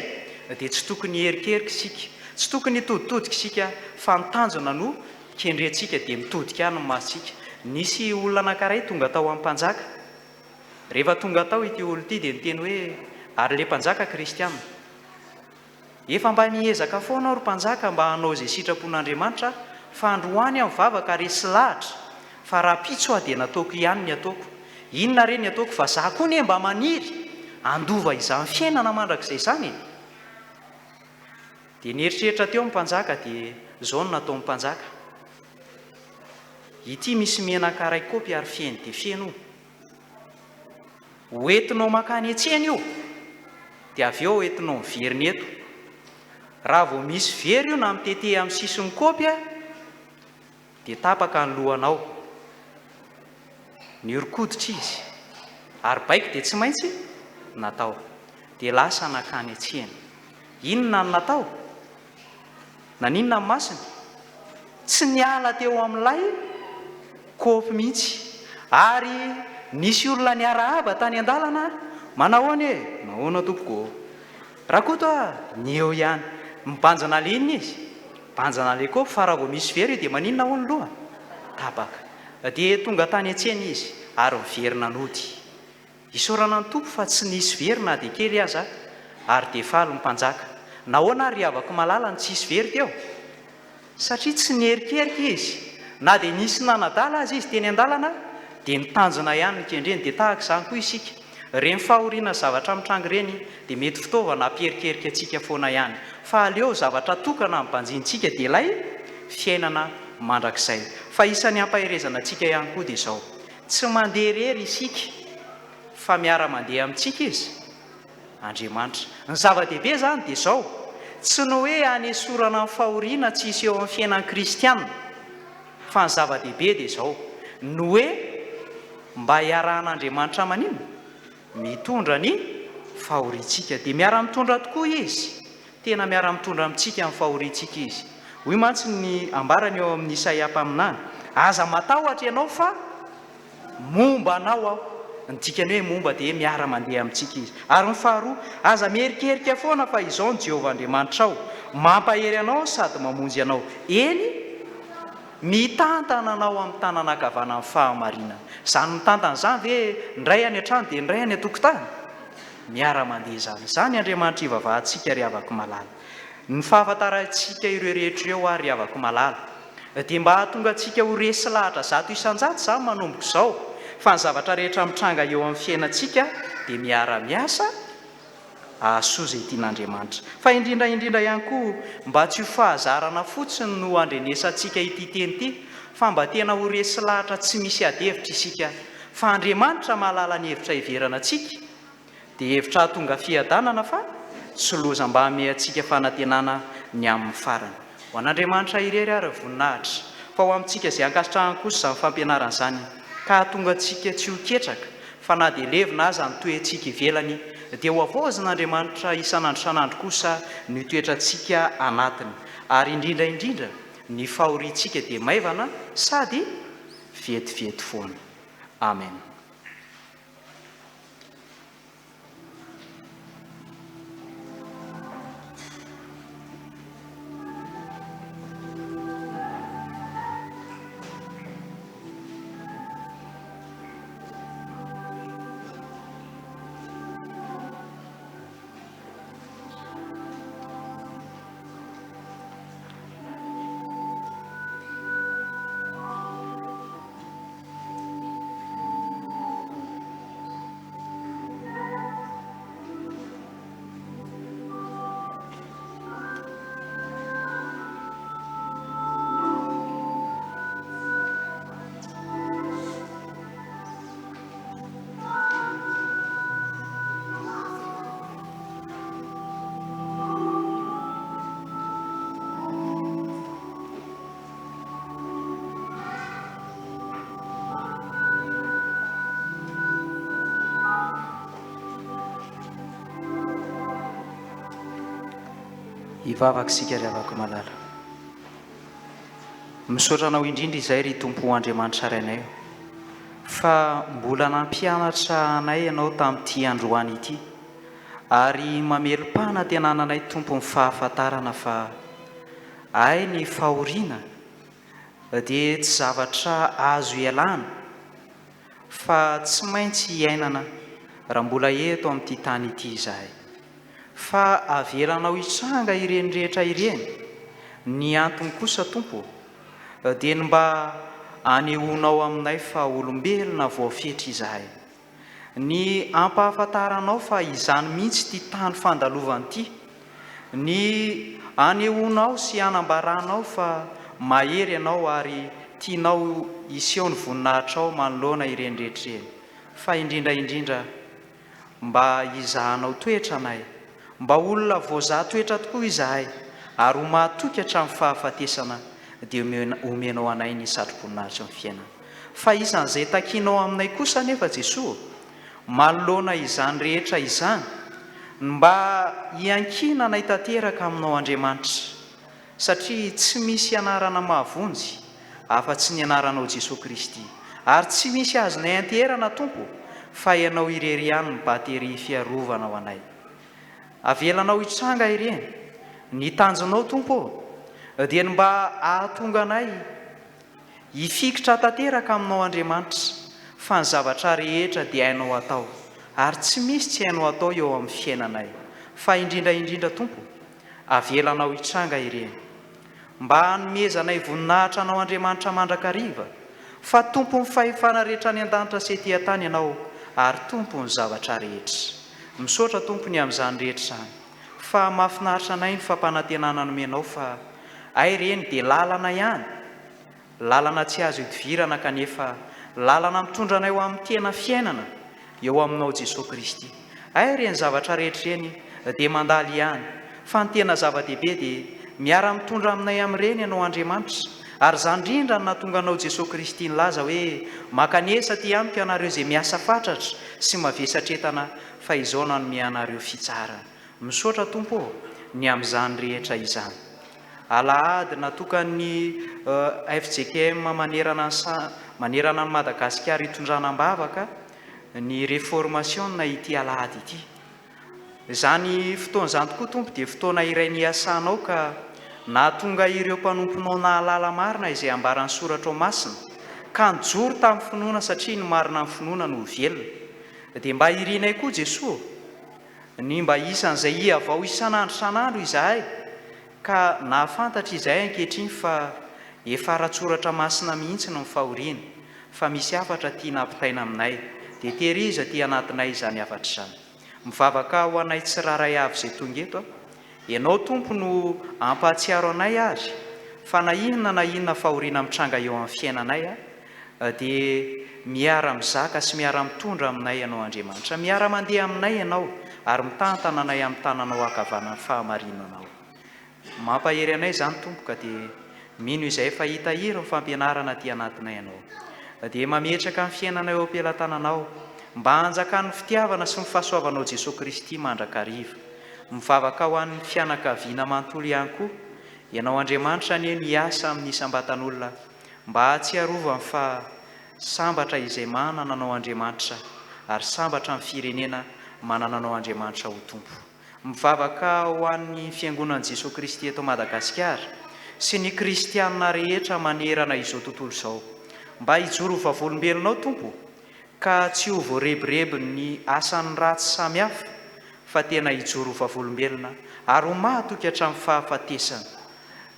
dia tsy tokony herikerika isika tsy tokony hitoditodika isika fa mitanjona no kendrentsika dia mitodika any ny masitsika nisy olona anankiray tonga tao amin'ny mpanjaka rehefa tonga tao ity olo ity dia niteny hoe ary le mpanjaka kristiana efa mba miezaka foana ry mpanjaka mba hanao izay sitrapon'Andriamanitra fa androany amin'ny vavaka ary sy lahatra fa raha pitso aho dia nataoko ihany ny ataoko inona re ny ataoko fa za koa ny mba maniry andova izany fiainana mandrakizay izany dia nieritreritra teo mpanjaka dia zao no natao mpanjaka ity misy menaka ray kopy ary fiainy dia fiaino hoentinao makany etsena io dia avy eo hoentinao miveriny eto raha vao misy very io na mitete amin'ny sisiny kopy dia tapaka ny lohanao ny orokoditra izy ary baiko dia tsy maintsy natao dia lasa nakany etsena inona ny natao naninona ny masiny tsy niala teo amin'ilay kopy mihitsy ary nisy olona niarahaba tany an-dalana manao any hoe nahoana tompoko raha koa toa ny eo ihany mibanjana le inona izy banjana le kopy fa raha vao misy very io dia maninona ho ny loha tapaka dia tonga tany an-tsena izy ary miverina nody isaorana ny tompo fa tsy nisy very na dia kely aza ary dia faly mpanjaka nahoana ary avako malala ny tsisy very teo satria tsy niherikerika izy na dia nisy nanadala azy izy teny an-dalana dia nitanjona ihany ny kendreny dia tahaka izany koa isika reny fahoriana zavatra mitrango ireny dia mety fitaovana amperikerika antsika foana ihany fa aleo zavatra tokana mibanjintsika dia ilay fiainana mandrakizay fa isan'ny ampahirezana antsika ihany koa dia izao tsy mandeha rery isika fa miara-mandeha amintsika izy Andriamanitra ny zava-dehibe zany dia izao tsy no hoe hanesorana ny fahoriana tsisy eo amin'ny fiainan'ny kristianina fa ny zava-dehibe dia izao no hoe mba hiarahan'Andriamanitra manino mitondra ny fahoriantsika dia miara-mitondra tokoa izy tena miara-mitondra amintsika amin'ny fahoriantsika izy hoy mantsy ny ambarany eo amin'ny Isaia mpaminany aza matahotra ianao fa momba anao aho ny dikany hoe momba dia miara-mandeha amintsika izy ary ny faharoa aza miherikerika foana fa izao ny Jehovah Andriamanitra ao mampahery anao sady mamonjy anao eny mitantana anao amin'ny tanana ankavana amin'ny fahamarinana izany mitantana izany ve ndray any an-trano dia ndray any an-tokotany miara-mandeha zany izany Andriamanitra ivavahantsika ry avako malala ny fahafantarantsika ireo rehetra eo ary avako malala dia mba hahatonga antsika ho resy lahatra zato isan-jato izany manomboka izao fa ny zavatra rehetra mitranga eo amin'ny fiainantsika dia miara-miasa ahasoa izay tian'Andriamanitra fa indrindra ihany koa mba tsy ho fahazarana fotsiny no andrenesantsika ity teny ity fa mba tena ho resy lahatra tsy misy adevitra isika fa Andriamanitra mahalala ny hevitra hiverana antsika dia hevitra hahatonga fiadanana fa tsy loza mba hame antsika fanantenana ny amin'ny farany ho an'Andriamanitra irery ary voninahitra fa ho amintsika izay ankasitrahana kosa izany fampianarana izany ka hahatonga antsika tsy ho ketraka fa na dia levina aza ny toentsika ivelany dia ho avozin'Andriamanitra isan'andro san'andro kosa ny toetrantsika anatiny ary indrindra ny fahoriantsika dia maivana sady vetivety foana amen. hivavaka sika ry avako malala. Misaotra anao indrindra izay ry tompo Andriamanitra rainay, fa mbola nampianatra anay ianao tamin'ity androany ity, ary mamelo-pana tenananay tompo ny fahafantarana fa ay ny fahoriana dia tsy zavatra azo ialana, fa tsy maintsy hiainana raha mbola eto amin'ity tany ity izahay. Fa avelanao hitranga ireny rehetra ireny. Ny antony kosa tompo dia ny mba anehoanao aminay fa olombelona voafetra izahay, ny ampahafantaranao fa izany mihitsy ty tany fandalovany ity, ny anehoanao sy anambaranao fa mahery ianao ary tianao iseho ny voninahitrao manoloana ireny rehetra ireny. Fa indrindra mba izahanao toetra anay, mba olona voazaha toetra tokoa izahay, ary ho mahatoky hatramin'ny fahafatesana dia omenao anay ny satroboninahitra amin'ny fiainana. Fa isan'izay takianao aminay kosa nefa Jesosy, manoloana izany rehetra izany, mba hiankina anay tanteraka aminao Andriamanitra, satria tsy misy anarana mahavonjy afa-tsy ny anaranao Jesosy Kristy, ary tsy misy azonay anterana tompo fa ianao irery ihany ny batery fiarovana ao anay. Avelanao hitranga ireny ny tanjonao tompo, dia ny mba ahatonga anay hifikitra tanteraka aminao Andriamanitra, fa ny zavatra rehetra dia hainao atao, ary tsy misy tsy hainao atao eo amin'ny fiainanay. Fa indrindra tompo, avelanao hitranga ireny, mba hanomezanay voninahitra anao Andriamanitra mandrakariva, fa tompo ny fahefana rehetra ny an-danitra sy ety an-tany ianao, ary tompo ny zavatra rehetra. Misaotra tompony amin'izany rehetra izany, fa mahafinaritra anay ny fampanantenana nomenao, fa ay reny dia lalana ihany, lalana tsy azo idivirana, kanefa lalana mitondra anay ho amin'ny tena fiainana eo aminao Jesosy Kristy. Ay reny zavatra rehetra reny dia mandaly ihany, fa ny tena zava-dehibe dia miara-mitondra aminay amin'ireny ianao Andriamanitra, ary zany indrindra no nahatonga anao Jesosy Kristy nilaza hoe makanesa ty amiko ianareo izay miasa fatratra sy mavesatra entana, fa izao nanome anareo fitsara. Misaotra tompo ny amin'izany rehetra izany. Alahady natokany FJKM manerana ny Madagasikara hitondranam-bavaka ny réformation na ity alahady ity. Izany fotoan'izany tokoa tompo dia fotoana iray niasanao ka nahatonga ireo mpanomponao nahalala marina izay ambaran'ny soratra ao masina, ka nijoro tamin'ny finoana satria ny marina amin'ny finoana no velona. Dia mba irinay koa Jesosy ny mba isan'izay hiavao isan'andro izahay, ka nahafantatra izahay ankehitriny fa efa ratsoratra masina mihitsy no fahoriana, fa misy hafatra tiana ampitaina aminay, dia tehiriza ty anatinay izany hafatra izany. Mivavaka ho anay tsiraray avy izay tonga eto, ianao tompo no ampahatsiaro anay azy, fa na inona fahoriana mitranga eo amin'ny fiainanay, dia miara-mizaka sy miara-mitondra aminay ianao Andriamanitra, miara-mandeha aminay ianao, ary mitantana anay amin'ny tananao ankavanan'ny fahamarinanao. Mampahery anay izany tompo, ka dia mino izay efa hitahiry ny fampianarana ty anatinay ianao, dia mametraka amin'ny fiainanay eo am-pelatananao, mba hanjakan'ny fitiavana sy ny fahasoavanao Jesosy Kristy mandrakariva. Mivavaka ho an'ny fianakaviana manontolo ihany koa, ianao Andriamanitra ny miasa amin'ny isam-batan'olona, mba hatsiarovany fa sambatra izay manana anao Andriamanitra, ary sambatra amin'ny firenena manana anao Andriamanitra ho tompo. Mivavaka ho an'ny fiangonan'i Jesosy Kristy eto Madagasikara sy ny kristianina rehetra manerana izao tontolo izao, mba hijoro vavolombelonao tompo, ka tsy ho voarebireby ny asan'ny ratsy samihafa, fa tena hijoro vavolombelona ary ho mahatoky hatramin'ny fahafatesana.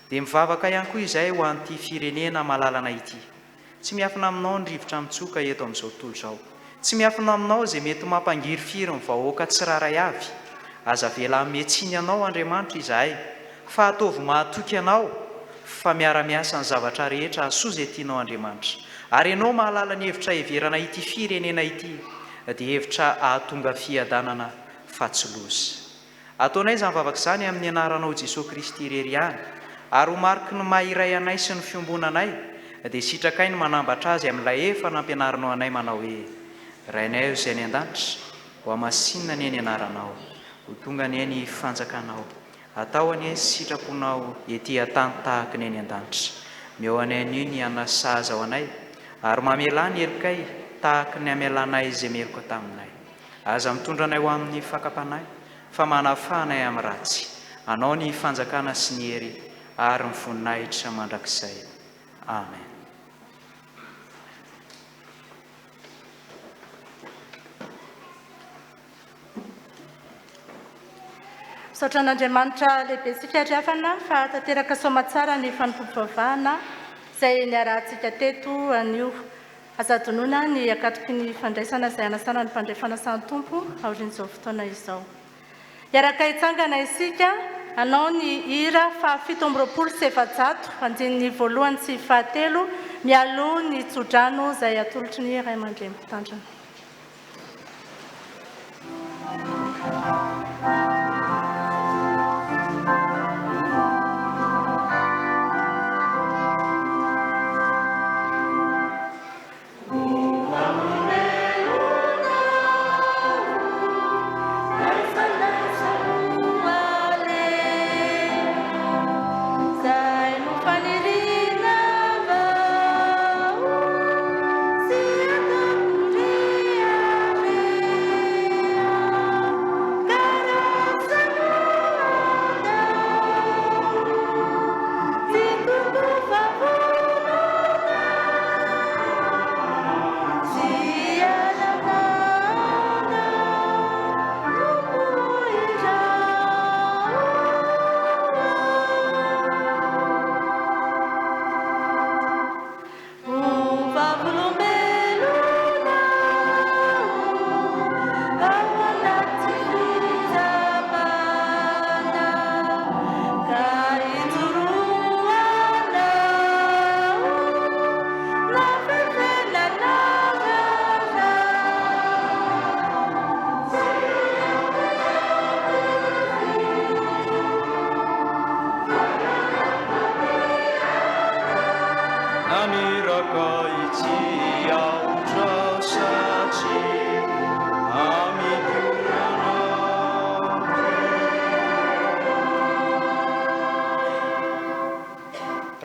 Dia mivavaka ihany koa izay ho an'ity firenena malalana ity, tsy miafina aminao ny rivotra mitsoka eto amin'izao tontolo izao, tsy miafina aminao izay mety mampangirifiry ny vahoaka tsiraray avy, aza vela mihetsiny anao Andriamanitra izahay, fa ataovy mahatoky anao, fa miara-miasa ny zavatra rehetra asoa izay tianao Andriamanitra. Ary ianao mahalala ny hevitra heverana ity firenena ity, dia hevitra ahatonga fiadanana fa tsy loza. Ataonay izany vavaka izany amin'ny anaranao Jesosy Kristy irery ihany, ary ho mariky ny maha-iray anay sy ny fiombonanay, dia sitrakay ny manambatra azy amin'ilay efa nampianarinao anay manao hoe: Rainay izay ny an-danitra, ho amasinina ny eny anaranao, ho tonga ny eny fanjakanao, atao any sitraponao ety atany tahaka ny any an-danitra. Meo any anio ny anasaza ao anay ary mamelany erikay tahaka ny amelanay izay meloko taminay. Aza mitondra anay ho amin'ny fakapanay fa manafanay amin'ny ratsy. Anao ny fanjakana sy ny hery ary ny voninahitra mandrakizay. Amen. Misaotra an'Andriamanitra lehibe sy fiatrafana fa tanteraka soamatsara ny fanompoam-pivavahana izay niarahantsika teto anio. Azadonoina ny akatoky ny fandraisana izay anasana ny mpandray fanasan'ny tompo aorian'izao fotoana izao. Iaraka hitsangana isika anao ny hira fa 720 andininy voalohany sy fahatelo mialoha ny tsodrano izay atolotry ny Ray aman-dreny mpitandrina.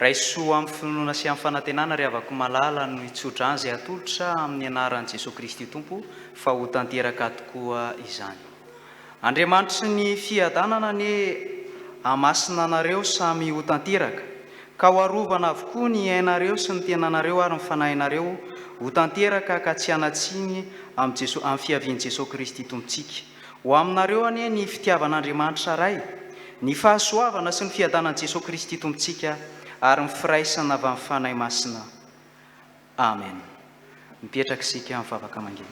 Raisoa amin'ny finoana sy amin'ny fanantenana ry havako malala no hitsodrany izay atolotra amin'ny anaran'i Jesosy Kristy Tompo fa ho tanteraka tokoa izany. Andriamanitra ny fiadanana ny hamasina anareo samy ho tanteraka ka ho arovana avokoa ny ainareo sy ny tenanareo ary ny fanahinareo ho tanteraka ka tsy hanatsiny amin'ny fiavian'i Jesosy Kristy Tompontsika. Ho aminareo anie ny fitiavan'Andriamanitra ray, ny fahasoavana sy ny fiadanan'i Jesosy Kristy Tompontsika ary ny firaisana avy amin'ny fanahy masina. Amen. Mipetraka isika amin'ny vavaka mangina.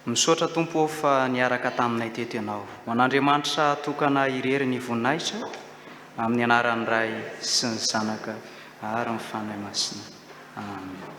Misaotra Tompo fa niaraka taminay teto ianao. Ho an'Andriamanitra tokana irery ny voninahitra amin'ny anaran'ny Ray sy ny Zanaka ary ny fanahy masina. Amen.